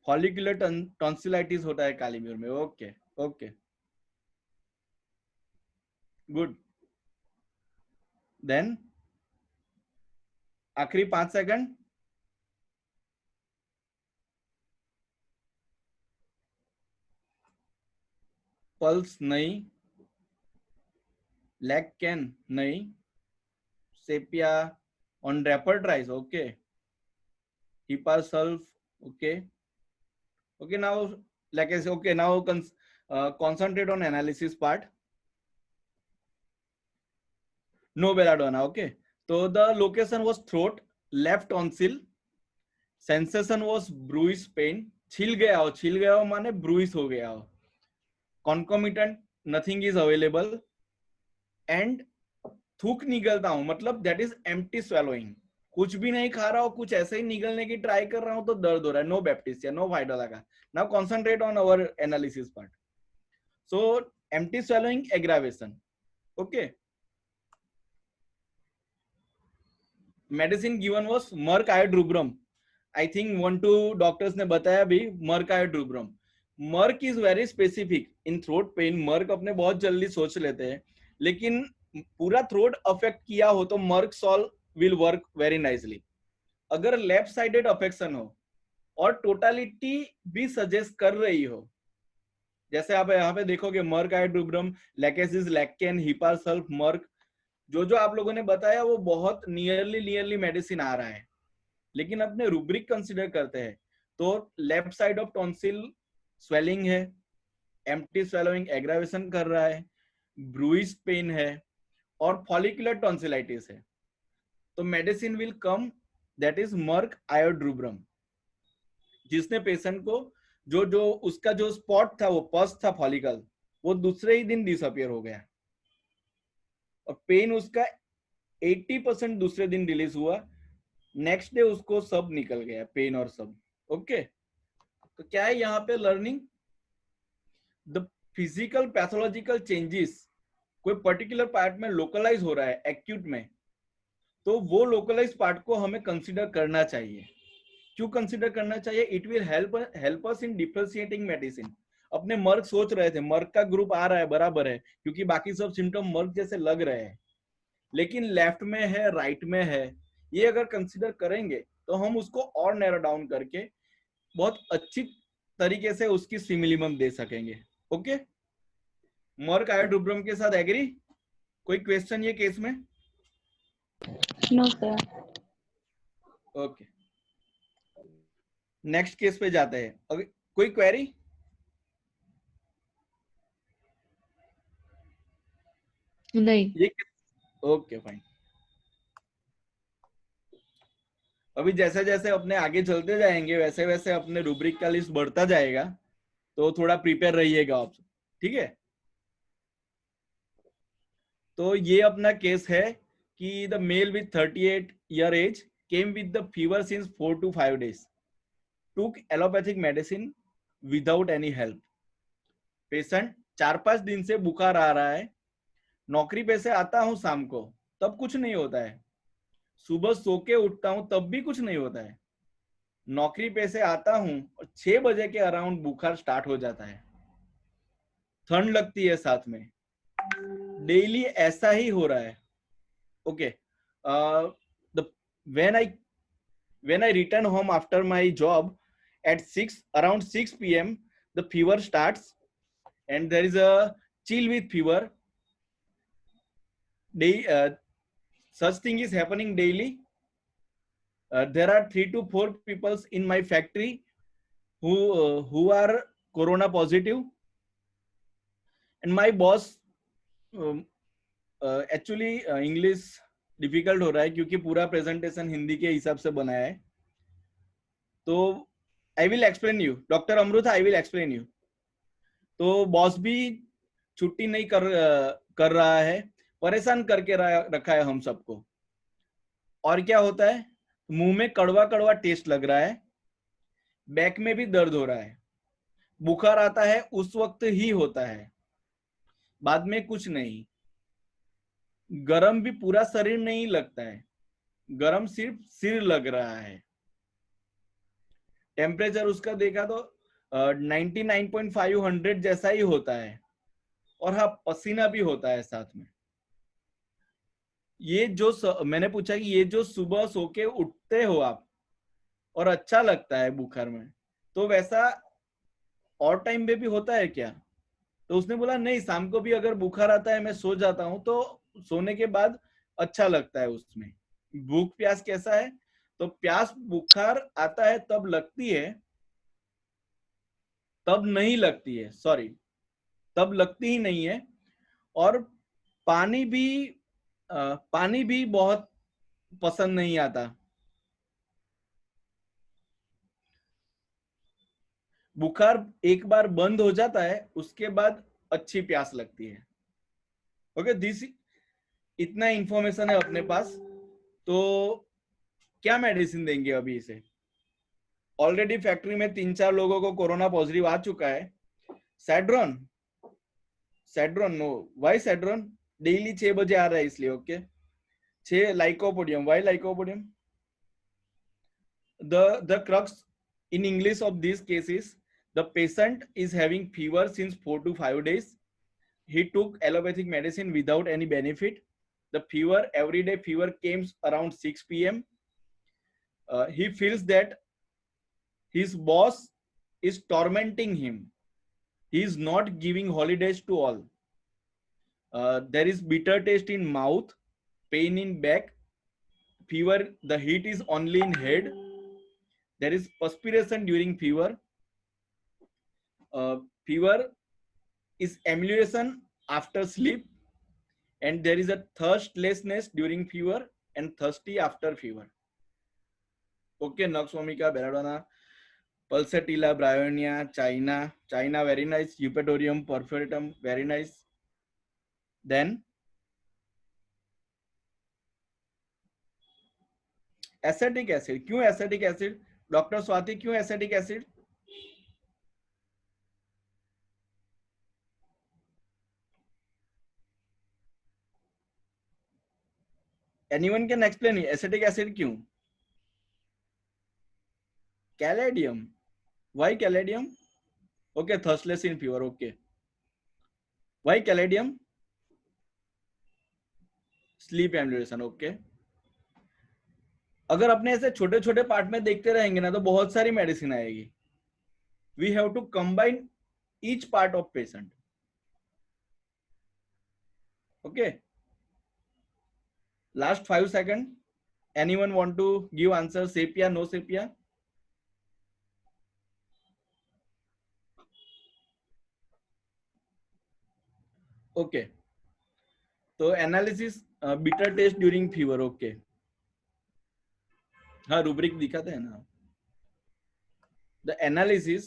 follicular tonsillitis होता है kali mur में okay good then आखिरी 5 सेकंड पल्स नहीं लेग कैन नहीं sepia on rapid rise okay hepar sulph okay now like I say okay now concentrate on analysis part no belladonna okay so the location was throat left tonsil sensation was bruise pain छिल गया हो माने bruise हो गया हो concomitant nothing is available and थूक निकलता हूं मतलब that is empty swallowing कुछ भी नहीं खा रहा हूं कुछ ऐसे ही निकलने की ट्राई कर रहा हूं तो दर्द हो रहा है नो बैप्टिस्टिया नो वाइडा लगा now concentrate on our analysis part so empty swallowing aggravation okay medicine given was merc iod rubrum I think 1-2 doctors ने बताया भी merc iod rubrum merc is very specific in throat pain merc अपने बहुत जल्दी सोच लेते हैं लेकिन पूरा थ्रोट अफेक्ट किया हो तो merc sol will work very nicely अगर लेफ्ट साइडेड अफेक्शन हो और टोटालिटी भी सजेस्ट कर रही हो जैसे आप यहाँ पे देखोगे मर्क आयोड्रुब्रम लेकेसिस लेक्केन हिपारसल्फ मर्क जो आप लोगों ने बताया वो बहुत नियरली मेडिसिन आ रहा है लेकिन अपने रूब्रिक कंसीडर करते हैं तो left side of tonsil swelling है एम्प्टी स्वेलोइंग एग्रावेशन कर रहा है ब्रूइज पेन है और फॉलिकुलर टॉन्सिलाइटिस है तो medicine will come that is merc iod rubrum जिसने पेशेंट को जो उसका जो स्पॉट था वो पस था फॉलिकल वो दूसरे ही दिन डिसअपियर हो गया और पेन उसका 80% दूसरे दिन रिलीज हुआ नेक्स्ट डे उसको सब निकल गया पेन और सब ओके तो क्या है यहाँ पे learning the physical pathological changes कोई पर्टिकुलर पार्ट में लोकलाइज हो रहा है एक्यूट में तो वो लोकलाइज पार्ट को हमें कंसीडर करना चाहिए क्यों कंसीडर करना चाहिए it will help us in differentiating medicine अपने मर्क सोच रहे थे, मर्क का ग्रुप आ रहा है बराबर है, क्योंकि बाकी सब सिम्टम मर्क जैसे लग रहे हैं, लेकिन लेफ्ट में है, राइट में है, ये अगर कंसिडर करेंगे तो हम उसको और नैरो डाउन करके बहुत अच्छी तरीके से उसकी सिमिलिमम दे सकेंगे। ओके, मर्क आयोडोब्रम के साथ एग्री? कोई क्वेश्चन ये केस में? No, sir. Okay, next case पे जाते हैं। अगर कोई क्वेरी? नहीं। ये ओके फाइन। अभी जैसे जैसे अपने आगे चलते जाएंगे वैसे वैसे अपने रूब्रिक का लिस्ट बढ़ता जाएगा, तो थोड़ा प्रिपेयर रहिएगा आप, ठीक है? तो ये अपना केस है कि the male with 38 year age came with the fever since 4 to 5 days, took allopathic medicine without any help. Patient 4-5 दिन से बुखार आ रहा है, नौकरी पे से आता हूं शाम को तब कुछ नहीं होता है, सुबह सो के उठता हूं तब भी कुछ नहीं होता है, नौकरी पे से आता हूं और 6 बजे के अराउंड बुखार स्टार्ट हो जाता है, ठंड लगती है साथ में, डेली ऐसा ही हो रहा है। Okay, when I return home after my job at around 6 p.m. the fever starts and there is a chill with fever. Such thing is happening daily. There are 3 to 4 people in my factory who are corona positive, and my boss actually English difficult हो रहा है क्योंकि पूरा presentation Hindi के हिसाब से बनाया है, तो I will explain you, doctor Amrita, I will explain you. तो बॉस भी छुट्टी नहीं कर रहा है, परेशान करके रखा है हम सबको। और क्या होता है, मुंह में कड़वा कड़वा टेस्ट लग रहा है, बैक में भी दर्द हो रहा है, बुखार आता है उस वक्त ही होता है, बाद में कुछ नहीं, गरम भी पूरा शरीर नहीं लगता है, गरम सिर्फ सिर लग रहा है, टेम्परेचर उसका देखा तो 99.5 जैसा ही होता है, और हाँ पसीना भी होता है साथ में। ये जो मैंने पूछा कि ये जो सुबह सो के उठते हो आप और अच्छा लगता है बुखार में, तो वैसा और टाइम में भी होता है क्या? तो उसने बोला नहीं, शाम को भी अगर बुखार आता है मैं सो जाता हूँ तो सोने के बाद अच्छा लगता है उसमें। भूख प्यास कैसा है, तो प्यास बुखार आता है तब लगती है, तब नहीं लगती है, सॉरी, तब लगती ही नहीं है, और पानी भी बहुत पसंद नहीं आता, बुखार एक बार बंद हो जाता है उसके बाद अच्छी प्यास लगती है। ओके, दिस इतना इंफॉर्मेशन है अपने पास। तो क्या मेडिसिन देंगे अभी इसे? ऑलरेडी फैक्ट्री में 3-4 लोगों को कोरोना पॉजिटिव आ चुका है। Cedron no, why cedron? Daily 6 बजे आ रहा है इसलिए। Okay, 6 lycopodium, why lycopodium? The crux in English of this case is the patient is having fever since 4 to 5 days. He took allopathic medicine without any benefit. The fever, everyday fever, came around 6 p.m. He feels that his boss is tormenting him. He is not giving holidays to all. There is bitter taste in mouth, pain in back, fever, the heat is only in head. There is perspiration during fever. Fever is amelioration after sleep, and there is a thirstlessness during fever and thirsty after fever. Okay, Noxvomica, Belladonna, Pulsatilla, Bryonia, China, very nice. Eupatorium, Porphyritum, very nice. Then acetic acid, क्यों acetic acid? Doctor Swati, क्यों acetic acid? Anyone can explain acetic acid क्यों? Caladium, why caladium? Okay, thirstness in fever. Okay. Why caladium? Sleep amelioration. Okay. अगर अपने ऐसे छोटे छोटे part में देखते रहेंगे ना तो बहुत सारी मेडिसिन आएगी. We have to combine each part of patient. Okay. Last 5 seconds. Anyone want to give answer? Sepia, no sepia? Okay. तो analysis bitter taste during fever. Okay. हाँ, रूब्रिक दिखाते हैं ना. द एनालिसिस,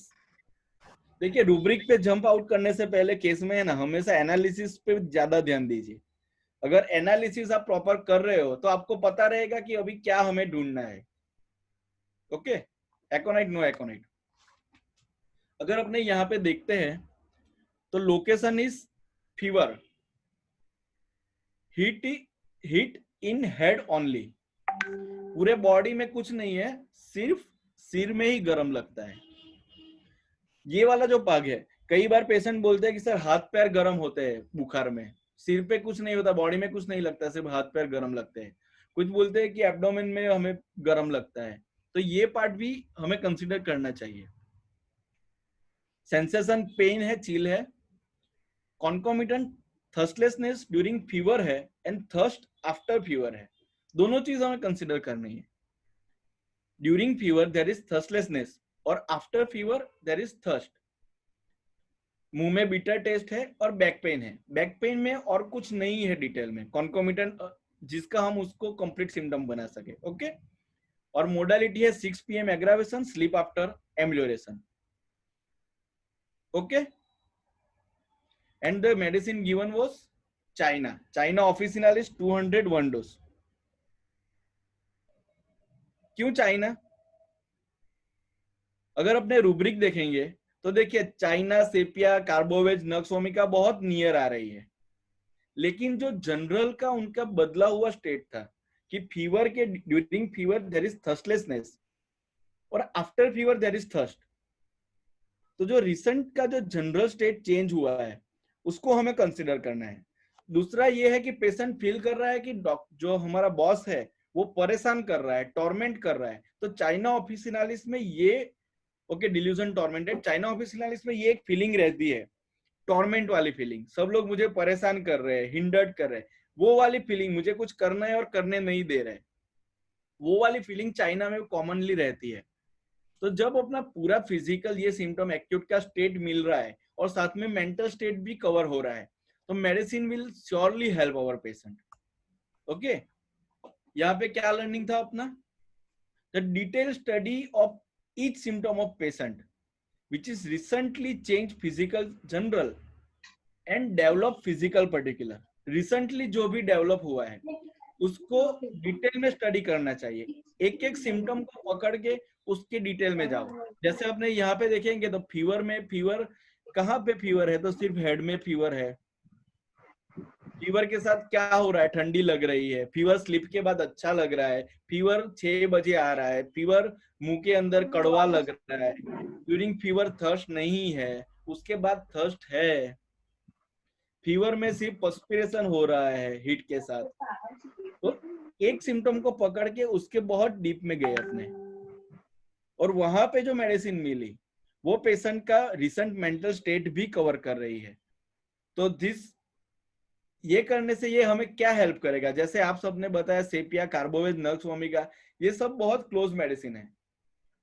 देखिए रूब्रिक पे jump out करने से पहले केस में है ना, हमेशा एनालिसिस पे ज्यादा ध्यान दीजिए. अगर एनालिसिस आप प्रॉपर कर रहे हो तो आपको पता रहेगा कि अभी क्या हमें ढूंढना है. ओके. एकोनाइट, नो एकोनाइट. अगर अपने यहाँ पे देखते हैं तो location is fever, heat in head only. पूरे बॉडी में कुछ नहीं है, सिर्फ सिर में ही गर्म लगता है. ये वाला जो पाग है, कई बार पेशेंट बोलते हैं कि सर हाथ पैर गर्म होते हैं बुखार में, सिर पे कुछ नहीं होता, बॉडी में कुछ नहीं लगता, सिर्फ हाथ पैर गर्म लगते हैं. कुछ बोलते हैं कि एब्डोमेन में हमें गर्म लगता है. तो ये पार्ट भी हमें कंसीडर करना चाहिए. सेंसेशन पेन है, चिल है. कॉन्कोमिटेंट थर्स्टलेसनेस ड्यूरिंग फीवर है एंड थर्स्ट आफ्टर फीवर है. दोनों चीज हमें कंसीडर करनी है. During fever there is thirstlessness और after fever there is thirst. मुंह में बिटर टेस्ट है और बैक पेन है. बैक पेन में और कुछ नहीं है डिटेल में कॉन्कोमिटेंट जिसका हम उसको कंप्लीट सिम्टम बना सके. ओके. और मोडालिटी है 6 PM aggravation, sleep after amelioration. Okay. And the medicine given was china officinalis 201 dose. क्यों चाइना? अगर अपने रूब्रिक देखेंगे तो देखिए चाइना, सेपिया, कार्बोवेज, नक्सोमिका बहुत नियर आ रही है. लेकिन जो जनरल का उनका बदला हुआ स्टेट था कि फीवर के during fever there is thirstlessness और after fever there is thirst. तो जो रिसेंट का जो जनरल स्टेट चेंज हुआ है उसको हमें कंसिडर करना है. दूसरा ये है कि पेशेंट फील कर रहा है कि जो हमारा बॉस है वो परेशान कर रहा है, टॉर्मेंट कर रहा है. तो चाइना ऑफिसिनालिस में ये okay, delusion tormented, China officinalis में ये एक फीलिंग रहती है, टॉर्मेंट वाली फीलिंग. सब लोग मुझे परेशान कर रहे हैं, हिंडर्ड कर रहे हैं, वो वाली फीलिंग, मुझे कुछ करना है और करने नहीं दे रहे, वो वाली फीलिंग चाइना में कॉमनली रहती है. तो जब अपना पूरा फिजिकल ये सिम्टम एक्यूट का स्टेट मिल रहा है और साथ में मेंटल स्टेट भी कवर हो रहा है तो medicine will surely help our patient. Okay. यहाँ पे क्या लर्निंग था अपना? The detail study of each symptom of patient which is recently changed physical general and develop physical particular. recently जो भी डेवलप हुआ है उसको डिटेल में स्टडी करना चाहिए. एक एक सिम्टम को पकड़ के उसके डिटेल में जाओ. जैसे आपने यहाँ पे देखेंगे तो फीवर में, फीवर कहाँ पे फीवर है? तो सिर्फ हेड में फीवर है. फीवर के साथ क्या हो रहा है? ठंडी लग रही है. फीवर स्लिप के बाद अच्छा लग रहा है. फीवर 6 बजे आ रहा है. फीवर मुंह के अंदर कड़वा लग रहा है. ड्यूरिंग फीवर थर्स्ट नहीं है, उसके बाद थर्स्ट है. फीवर में सिर्फ पर्सपिरेशन हो रहा है हीट के साथ. तो एक सिम्टम को पकड़ के उसके बहुत डीप में गए अपने और वहां पे जो मेडिसिन मिली वो पेशेंट का रिसेंट मेंटल स्टेट भी कवर कर रही है. तो ये करने से ये हमें क्या हेल्प करेगा? जैसे आप सबने बताया सेपिया, कार्बोवेज, नक्स ओमेगा, ये सब बहुत क्लोज मेडिसिन है.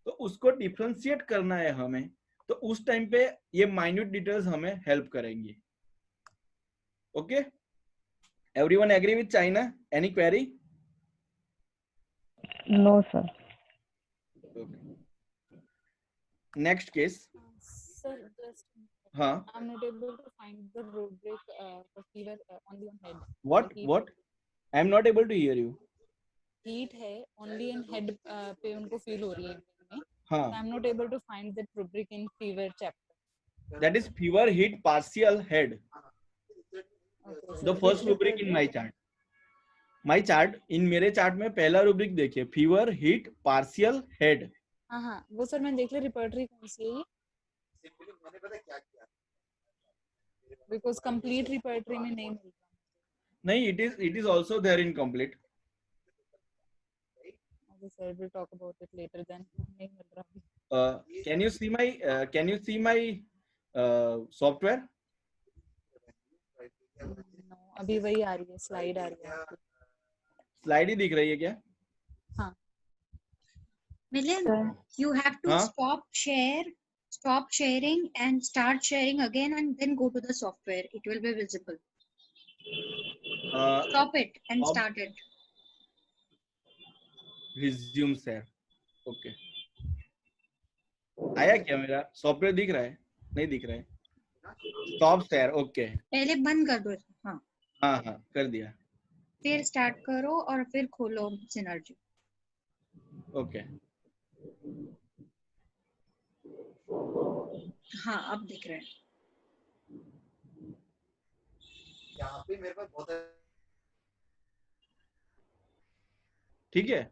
तो उसको डिफरेंशिएट करना है हमें. तो उस टाइम पे ये माइन्यूट डिटेल्स हमें हेल्प करेंगी. ओके. Everyone agree with china? Any query? No, sir. Next case. Sir, just हाँ. I'm not able to find the rubric for fever only on head. What? I am not able to hear you. Heat है only in head पे उनको feel हो रही है evening में. हाँ. So I'm not able to find that rubric in fever chapter. That is fever, heat, partial, head. Okay, The so first which rubric in my chart. My chart, in मेरे chart में पहला rubric देखिए, fever, heat, partial, head. हाँ वो sir मैंने देख लिया. Repertory कौन सी है ये? बिकॉज कंप्लीट रिपर्टरी में नहीं मिल रहा. नहीं, it is also there in complete. Okay, sir, we'll talk about it later then. नहीं मिल रहा अभी. Can you see my software? No, अभी वही आ रही है, स्लाइड आ रही है आपकी. स्लाइड ही दिख रही है क्या? हाँ. Milind, Sir. you have to Huh? stop sharing and start sharing again and then go to the software. It will be visible. Stop it and stop. start it. Resume share. Okay. आया क्या? मेरा software दिख रहा है? नहीं दिख रहा है. Stop share. ओके. पहले बंद कर दो इसको. हाँ. हाँ हाँ कर दिया. फिर स्टार्ट करो और फिर खोलो सिनर्जी. ओके. हाँ अब दिख रहा है. यहाँ पे मेरे पास बहुत ठीक है.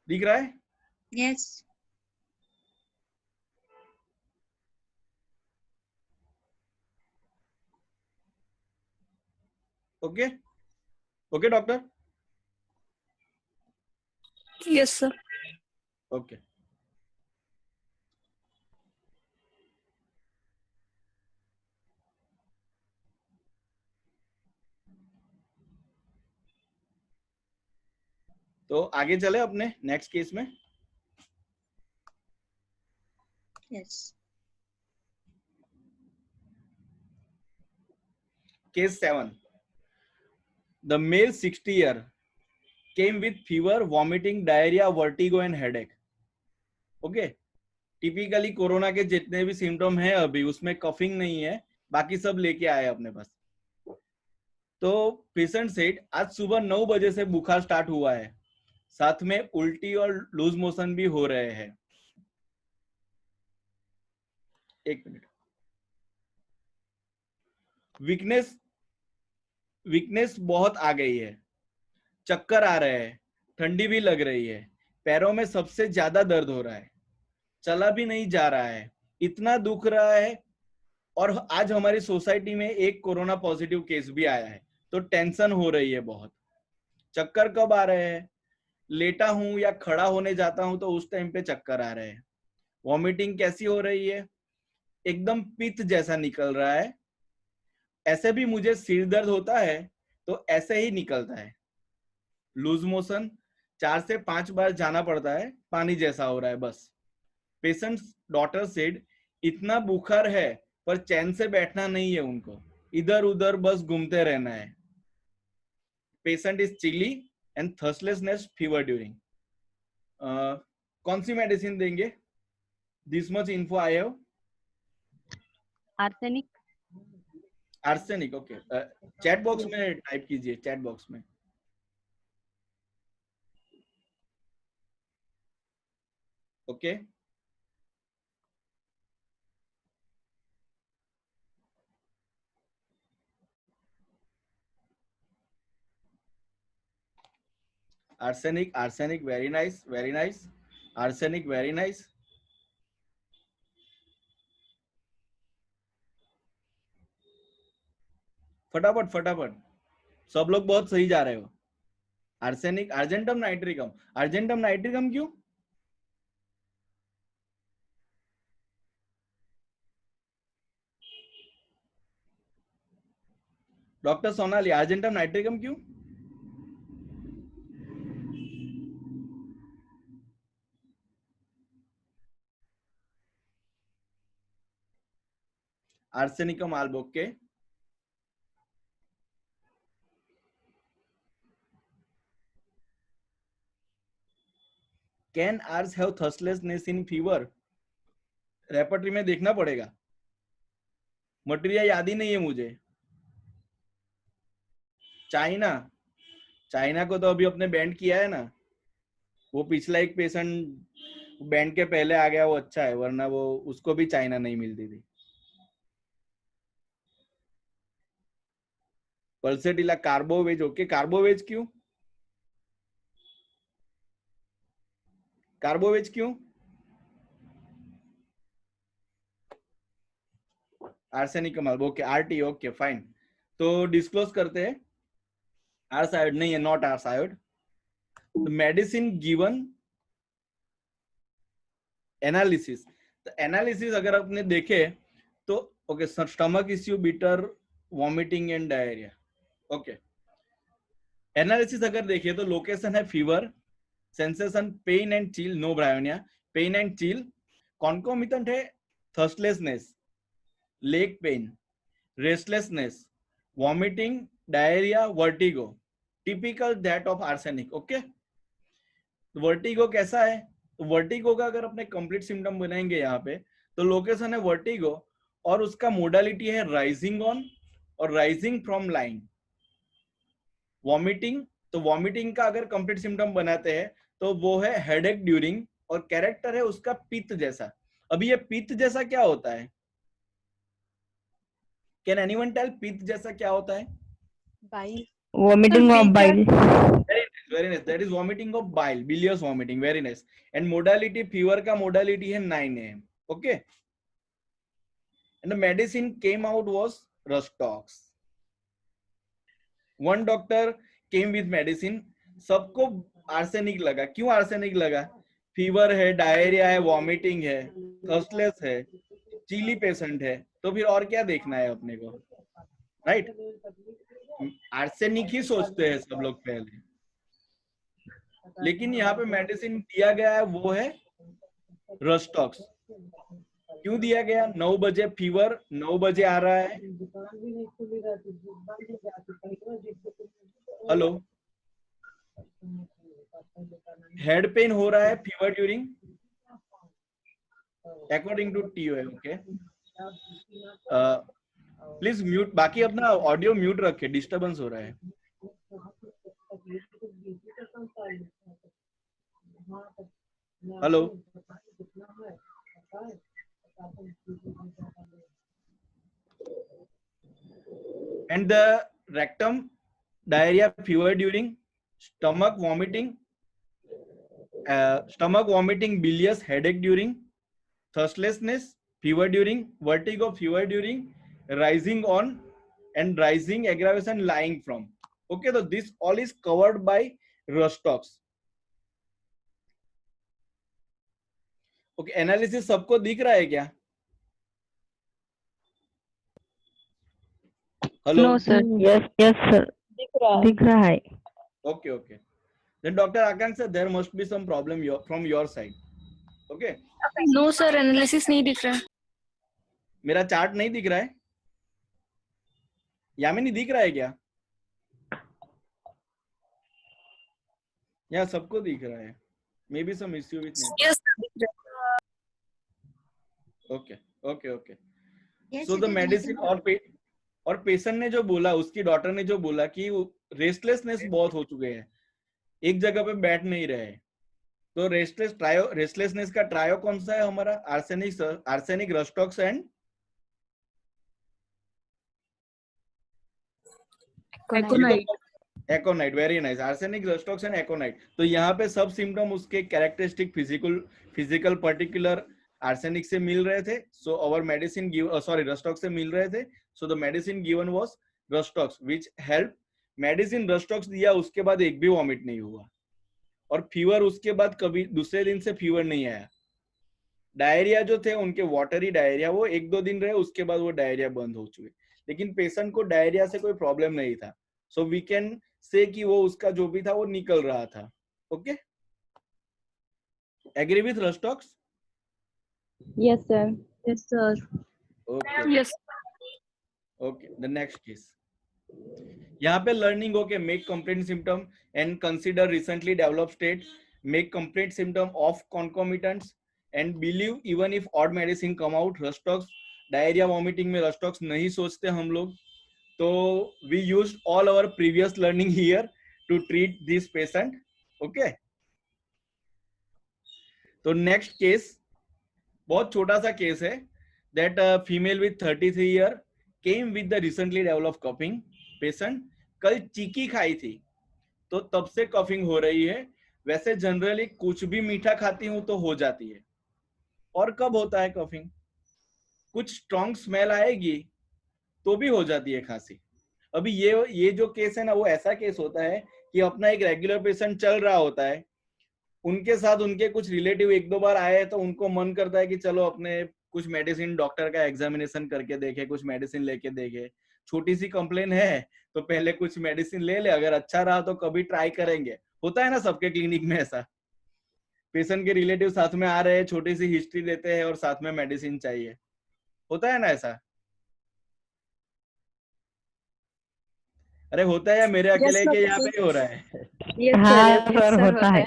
दिख रहा है? Yes. Okay. Okay doctor. Yes, sir. Okay. तो आगे चले अपने नेक्स्ट केस में. Yes. Case 7. The male 60 year came with fever, vomiting, diarrhea, vertigo and headache. Okay. Typically corona के जितने भी सिम्टम हैं अभी उसमें कफिंग नहीं है, बाकी सब लेके आए अपने पास. तो पेशेंट सेड आज सुबह 9 बजे से बुखार स्टार्ट हुआ है, साथ में उल्टी और लूज मोशन भी हो रहे हैं. एक मिनट. वीकनेस बहुत आ गई है, चक्कर आ रहे हैं, ठंडी भी लग रही है, पैरों में सबसे ज्यादा दर्द हो रहा है, चला भी नहीं जा रहा है, इतना दुख रहा है. और आज हमारी सोसाइटी में एक कोरोना पॉजिटिव केस भी आया है, तो टेंशन हो रही है बहुत. चक्कर कब आ रहे हैं? लेटा हूं या खड़ा होने जाता हूं तो उस टाइम पे चक्कर आ रहे हैं. वॉमिटिंग कैसी हो रही है? एकदम पित्त जैसा निकल रहा है. ऐसे भी मुझे सिर दर्द होता है तो ऐसे ही निकलता है. लूज मोशन 4 से 5 बार जाना पड़ता है, पानी जैसा हो रहा है बस. पेशेंट डॉक्टर सेड इतना बुखार है पर चैन से बैठना नहीं है उनको, इधर उधर बस घूमते रहना है. Patient is chilly and thirstlessness fever during. कौन सी मेडिसिन देंगे? This much info I have. Arsenic. Arsenic. Okay. Chat box में टाइप कीजिए, चैट बॉक्स में. Okay. arsenic, very nice, arsenic, very nice. फटाफट सब लोग बहुत सही जा रहे हो. आर्सेनिक, अर्जेंटम नाइट्रिकम क्यों? डॉक्टर सोनाली, अर्जेंटम नाइट्रिकम क्यों? Arsenicum album. Can ars have thirstlessness in fever? Repertory में देखना पड़ेगा, मटेरियल याद ही नहीं है मुझे. चाइना को तो अभी अपने बैंड किया है ना. वो पिछला एक पेशेंट बैंड के पहले आ गया, वो अच्छा है, वरना वो उसको भी चाइना नहीं मिलती थी. Pulsatilla carbo veg. ओके. कार्बोवेज क्यों? कार्बोवेज क्यों? आर्सेनिक कमाल, ओके आरटी, ओके फाइन। तो डिस्क्लोज करते हैं, आर्सायोड नहीं है, not ars iod. The medicine given analysis, तो एनालिसिस अगर आपने देखे तो okay, stomach issue, bitter, vomiting and diarrhoea. Okay, analysis अगर देखिए तो लोकेशन है fever, sensation pain and chill, no bryonia, pain and chill. Concomitant है thirstlessness, leg pain, restlessness, vomiting, diarrhoea, vertigo, typical that of arsenic. Okay, vertigo कैसा है? तो vertigo का अगर अपने कंप्लीट सिम्टम बनाएंगे यहाँ पे, तो लोकेशन है वर्टिगो और उसका मोडालिटी है राइजिंग ऑन और राइजिंग फ्रॉम लाइन। वॉमिटिंग, तो वॉमिटिंग का अगर कंप्लीट सिम्टम बनाते हैं तो वो है हेडेक ड्यूरिंग, और कैरेक्टर है उसका पित्त जैसा। अभी ये पित्त जैसा क्या होता है? कैन एनीवन टेल पित्त जैसा क्या होता है? Bile. Vomiting of bile. Very nice. That is vomiting of bile, bilious vomiting. Very nice. And modality, fever का modality है 9 AM. Okay. And the medicine came out was Rustox. One doctor came with medicine. सबको arsenic लगा। क्यों arsenic लगा? Fever है, diarrhoea है, vomiting है, थर्स्टलेस है, चिली पेशेंट है, तो फिर और क्या देखना है अपने को, राइट? आर्सेनिक ही सोचते हैं सब लोग पहले, लेकिन यहाँ पे मेडिसिन दिया गया है वो है रस्टॉक्स। क्यों दिया गया? 9 बजे फीवर, 9 बजे आ रहा है। हेलो, हेड पेन हो रहा है, fever during, according to TO. Okay, please mute, बाकी अपना ऑडियो म्यूट रखे, डिस्टरबेंस हो रहा है। Hello, and the rectum, diarrhea, fever during, stomach vomiting, bilious, headache during, thirstlessness, fever during, vertigo, fever during, rising on and rising aggravation lying from. Okay, so this all is covered by Rustox. Okay, analysis सबको दिख रहा है क्या? Hello, No, sir. Yes, sir. दिख रहा है. okay, okay. Then Dr. Akanksha, there must be some problem from your side. Okay. No, sir. Analysis नहीं दिख रहा. मेरा चार्ट नहीं दिख रहा है? यामिनी दिख रहा है क्या? या सबको दिख रहा है? May be some issue with net. Yes. Okay okay okay. Yes, so it the is medicine visible. और पेशेंट ने जो बोला, उसकी डॉटर ने जो बोला कि रेस्टलेसनेस बहुत हो चुके हैं, एक जगह पे बैठ नहीं रहे, तो रेस्टलेसनेस का ट्रायो कौन सा है हमारा? Arsenic, rhus tox and aconite. Very nice, arsenic, rhus tox and aconite. तो यहाँ पे सब सिम्टम उसके कैरेक्टरिस्टिक फिजिकल पर्टिकुलर आर्सेनिक से मिल रहे थे. सो अवर मेडिसिन रस्टॉक्स से मिल रहे थे. So the medicine given was rhus tox which help. Medicine rhus tox दिया, उसके बाद एक भी वॉमिट नहीं हुआ, और फीवर उसके बाद कभी दूसरे दिन से फीवर नहीं आया. डायरिया जो थे उनके वाटरी डायरिया, वो 1-2 दिन रहे, उसके बाद वो डायरिया बंद हो चुके. लेकिन पेशेंट को डायरिया से कोई प्रॉब्लम नहीं था. सो वी कैन से कि वो उसका जो भी था वो निकल रहा था. Okay, agree with rhus tox? Yes, sir. Yes, sir. Okay Yes. Okay. The next case, यहाँ पे learning okay. Make complaint symptom and consider recently develop state. Make complaint symptom of concomitants and believe even if odd medicine come out. Rhus tox, diarrhoea, vomiting में rhus tox नहीं सोचते हम लोग. तो we used all our previous learning here to treat this patient. Okay, तो next case बहुत छोटा सा केस है. That female with 33 year came with the recently develop coughing. Patient कल चीकी खाई थी, तो तब से कफिंग हो रही है. वैसे जनरली कुछ भी मीठा खाती हूं तो हो जाती है। और कब होता है कफिंग? कुछ स्ट्रॉन्ग स्मेल आएगी तो भी हो जाती है खांसी। अभी ये जो केस है ना, वो ऐसा केस होता है कि अपना एक रेगुलर पेशेंट चल रहा होता है, उनके साथ उनके कुछ रिलेटिव एक दो बार आए तो उनको मन करता है कि चलो अपने कुछ मेडिसिन, डॉक्टर का एग्जामिनेशन करके देखे, कुछ मेडिसिन लेके देखे। छोटी सी कंप्लेन है तो पहले कुछ मेडिसिन ले ले, अगर अच्छा रहा तो कभी ट्राई करेंगे। होता है ना सबके क्लिनिक में ऐसा, पेशेंट के रिलेटिव साथ में आ रहे हैं, छोटी सी हिस्ट्री देते हैं और साथ में मेडिसिन चाहिए। होता है ना ऐसा? अरे होता है या मेरे Yes, अकेले sir. के यहाँ पे ही हो रहा है? Yes, sir. हाँ Yes, सर sir, होता है।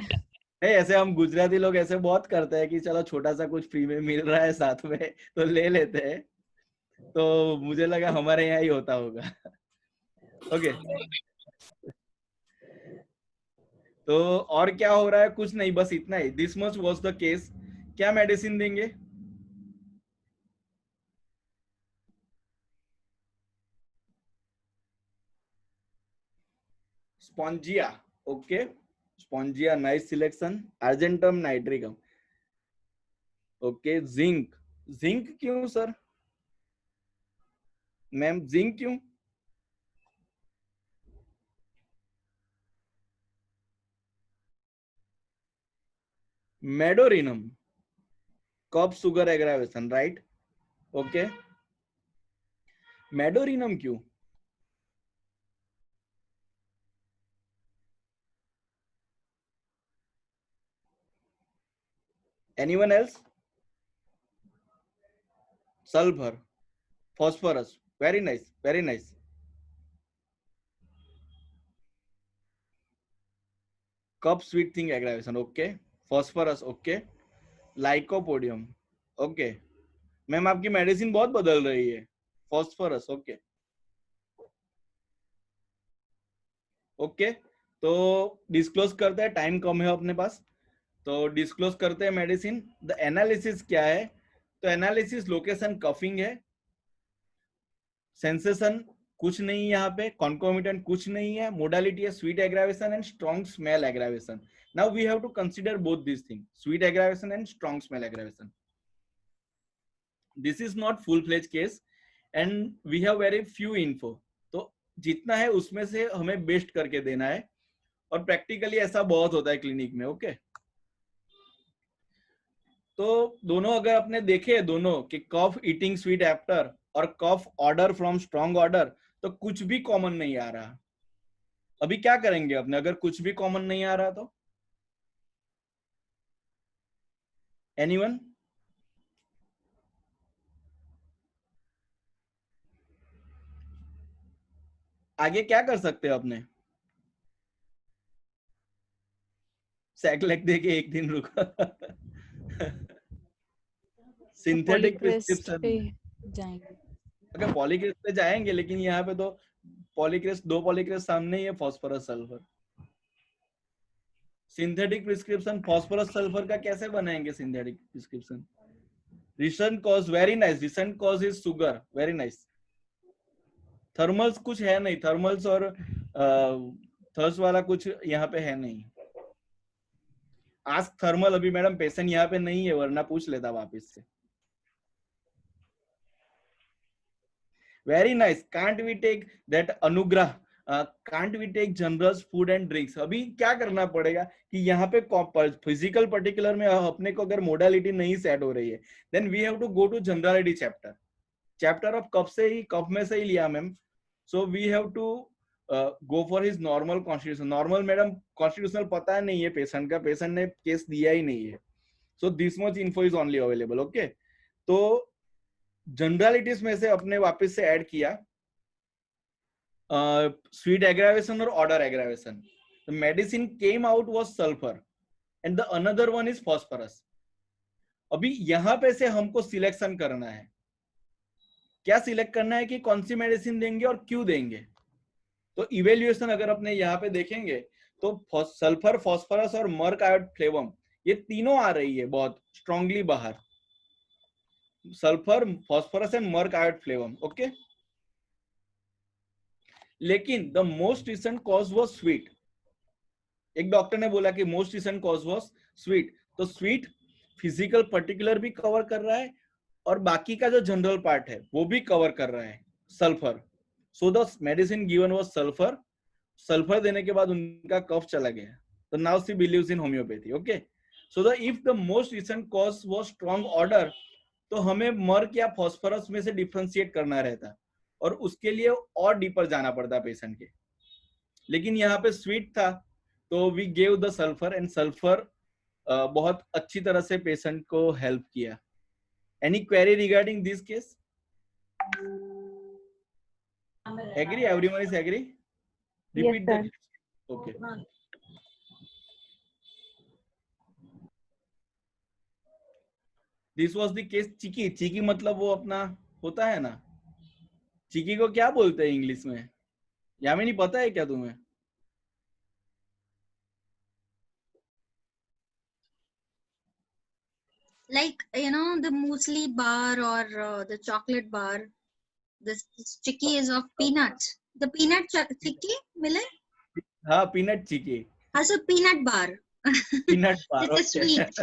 नहीं, ऐसे हम गुजराती लोग ऐसे बहुत करते हैं कि चलो छोटा सा कुछ फ्री में मिल रहा है साथ में तो ले लेते हैं, तो मुझे लगा हमारे यहाँ ही होता होगा। ओके, तो और क्या हो रहा है? कुछ नहीं, बस इतना ही। This much was the case. क्या मेडिसिन देंगे? Spongia. Okay, spongia, nice selection. Argentum nitricum. Okay, zinc. Zinc क्यों सर? मैम जिंक क्यों? Medorrhinum, cough sugar aggravation, right? Okay, medorrhinum क्यों? Anyone else? Sulphur, phosphorus, very nice, very nice. Cup sweet thing aggravation, okay. Phosphorus, okay. Lycopodium, okay. Ma'am आपकी medicine बहुत बदल रही है। Phosphorus, okay okay. तो disclose करते हैं, टाइम कम है अपने पास, तो डिस्क्लोज करते हैं मेडिसिन। द एनालिसिस क्या है? तो एनालिसिस, लोकेशन कफिंग है, सेंसेशन कुछ नहीं है यहाँ पे, कॉन्कोमिटेंट कुछ नहीं है, मोडालिटी है sweet aggravation and strong smell aggravation. Now we have to consider both this thing, sweet aggravation and strong smell aggravation. This is not full fledge case and we have very few info, तो जितना है उसमें से हमें best करके देना है, और प्रैक्टिकली ऐसा बहुत होता है क्लिनिक में। ओके, तो दोनों अगर अपने देखे दोनों कि कफ ईटिंग स्वीट आफ्टर और कफ ऑर्डर फ्रॉम स्ट्रॉन्ग ऑर्डर, तो कुछ भी कॉमन नहीं आ रहा। अभी क्या करेंगे अपने अगर कुछ भी कॉमन नहीं आ रहा तो? एनीवन? आगे क्या कर सकते हो अपने? सैक्लेक दे के एक दिन रुको। सिंथेटिक पॉलीक्रेस्ट पे प्रिस्क्रिप्शन, जाएंगे। अगर पॉलीक्रेस्ट पे जाएंगे, लेकिन यहाँ पे तो पॉलीक्रेस्ट, दो पॉलीक्रेस्ट सामने ही है, phosphorus sulphur. Synthetic prescription phosphorus sulphur का कैसे बनाएंगे synthetic prescription? Recent cause, very nice, recent cause is sugar, very nice. Thermals कुछ है नहीं, थर्मल्स और थर्स वाला कुछ यहाँ पे है नहीं। आस्क थर्मल, अभी मैडम पेशेंट यहाँ पे नहीं है, वरना पूछ लेता वापस से। Very nice, can't we take that अनुग्रह, can't we take generals food and drinks? अभी क्या करना पड़ेगा कि यहाँ पे फिजिकल पर्टिकुलर में अपने को अगर मोडालिटी नहीं सेट हो रही है, then we have to go to generality chapter. Chapter of cough से ही, कफ में से ही लिया ma'am, so we have to go for his normal constitution. Normal madam constitutional पता नहीं है पेशेंट का, पेशेंट ने केस दिया ही नहीं है, so this much info is only available. Okay, तो जनरलिटीज में से अपने वापस से ऐड किया स्वीट एग्रावेशन और order aggravation. The medicine came out was sulphur and the another one is phosphorus. अभी यहां पे से हमको सिलेक्शन करना है, क्या सिलेक्ट करना है कि कौन सी मेडिसिन देंगे और क्यों देंगे। तो इवेल्युएशन अगर अपने यहाँ पे देखेंगे तो सल्फर, फॉस्फोरस और मर्क आयोड फ्लेवम, ये तीनों आ रही है बहुत स्ट्रांगली बाहर, sulphur, phosphorus and merc iod flavum. Okay, लेकिन the most recent cause was sweet एक डॉक्टर ने बोला कि most recent cause was sweet, तो स्वीट फिजिकल पर्टिकुलर भी कवर कर रहा है और बाकी का जो जनरल पार्ट है वो भी कवर कर रहा है, sulphur. So the medicine given was sulphur. Sulphur देने के बाद उनका कफ चला गया. तो now she believes in homeopathy. Okay, so the if the most recent cause was strong order, तो हमें मर्क या फॉस्फोरस में से डिफरेंशिएट करना रहता और उसके लिए और डीपर जाना पड़ता पेशेंट के. लेकिन यहाँ पे स्वीट था तो we gave the sulphur and sulphur बहुत अच्छी तरह से पेशेंट को हेल्प किया. Any query regarding this case? Agree? Everyone is agree? Repeat the. Okay. This was the case चिकी. चिकी मतलब वो अपना होता है ना, चिकी को क्या बोलते हैं इंग्लिश में? यामिनी पता है क्या तुम्हें? Like, you know, the muesli bar or the chocolate bar. This chicky is of peanuts. The peanut chicky, Milan? हाँ, peanut chikki. Has a peanut bar. Peanut bar. It's a Okay. sweet.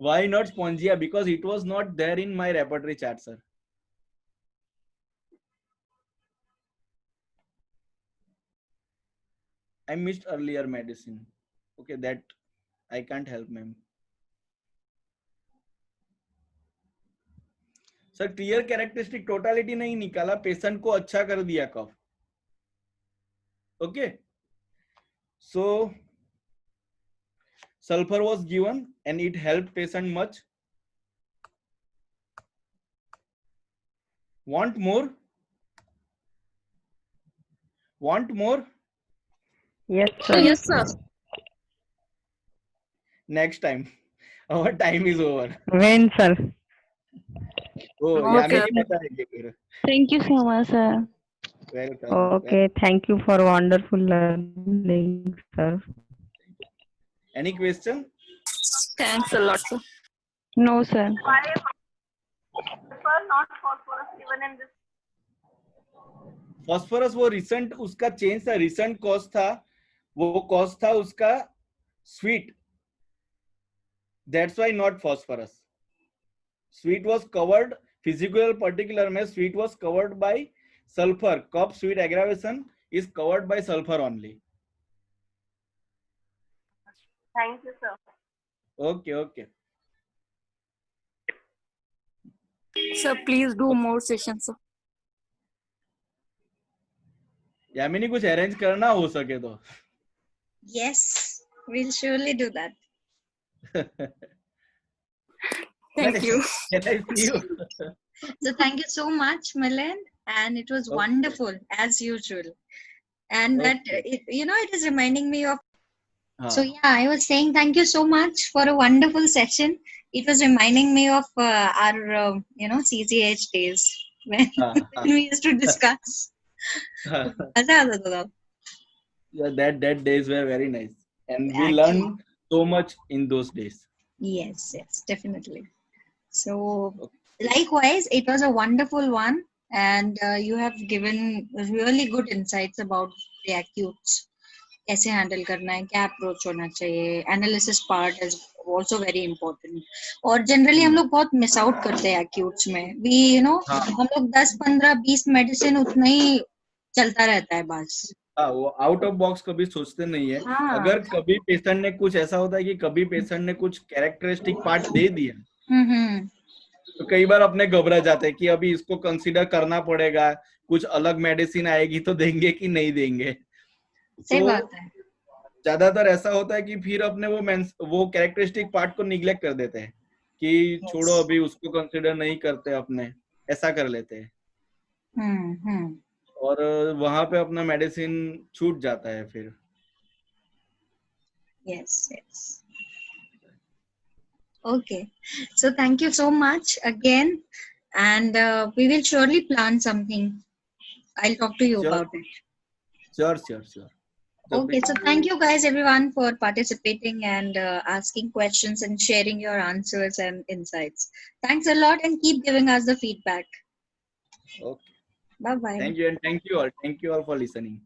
Why not Spongia? Because it was not there in my repertory chart, sir. I missed earlier medicine. Okay, that I can't help, ma'am. Sir clear characteristic totality नहीं निकाला, patient को अच्छा कर दिया cough. Okay, so sulfur was given and it helped patient much. Want more? Want more? Yes, sir. Yes, sir. Next time. Our time is over. When, sir? Oh, Okay. Yamini बताएगी फिर. Thank you so much, sir. Welcome. Okay, thank you for wonderful learning, sir. Any question? Thanks a lot, sir. No, sir. Phosphorus वो recent उसका change था, recent cause था, वो cause था उसका sweet. That's why not phosphorus. Sweet was covered, physical particular में sweet was covered by sulphur. Cough sweet aggravation is covered by sulphur only. Thank you, sir. Okay okay. Sir, please do more sessions, sir. Yamini कुछ arrange करना हो सके तो. Yes, we'll surely do that. Thank you. Can I see you? So thank you so much, Milan, and it was Okay. wonderful as usual. And that Okay. it is reminding me of. हाँ. So yeah, I was saying thank you so much for a wonderful session. It was reminding me of our CCH days when हाँ, हाँ. we used to discuss. मजा आता था. Yeah, that days were very nice, and we Actually. learned so much in those days. Yes, definitely. So likewise, it was a wonderful one, and you have given really good insights about the acutes. कैसे handle करना है, क्या approach होना चाहिए, analysis part is also very important. और generally हम लोग बहुत मिस आउट करते हैं एक्यूट्स में भी, हाँ. हम लोग 10 15 20 मेडिसिन उतना ही चलता रहता है बस. हाँ, वो आउट ऑफ बॉक्स कभी सोचते नहीं है. हाँ. अगर कभी पेशेंट ने कुछ ऐसा होता है कि कभी पेशेंट ने कुछ कैरेक्टरिस्टिक पार्ट दे दिया, तो कई बार अपने घबरा जाते हैं कि अभी इसको कंसीडर करना पड़ेगा, कुछ अलग मेडिसिन आएगी तो देंगे कि नहीं देंगे. सही तो बात है. ज्यादातर ऐसा होता है कि फिर अपने वो कैरेक्टरिस्टिक पार्ट को निग्लेक्ट कर देते हैं कि छोड़ो अभी उसको कंसीडर नहीं करते, अपने ऐसा कर लेते हैं. और वहां पे अपना मेडिसिन छूट जाता है फिर. Yes. Okay. So thank you so much again, and we will surely plan something. I'll talk to you Sure. about it. Sure. Okay, so thank you guys everyone for participating and asking questions and sharing your answers and insights. Thanks a lot, and keep giving us the feedback. Okay. Bye bye. Thank you, and thank you all for listening.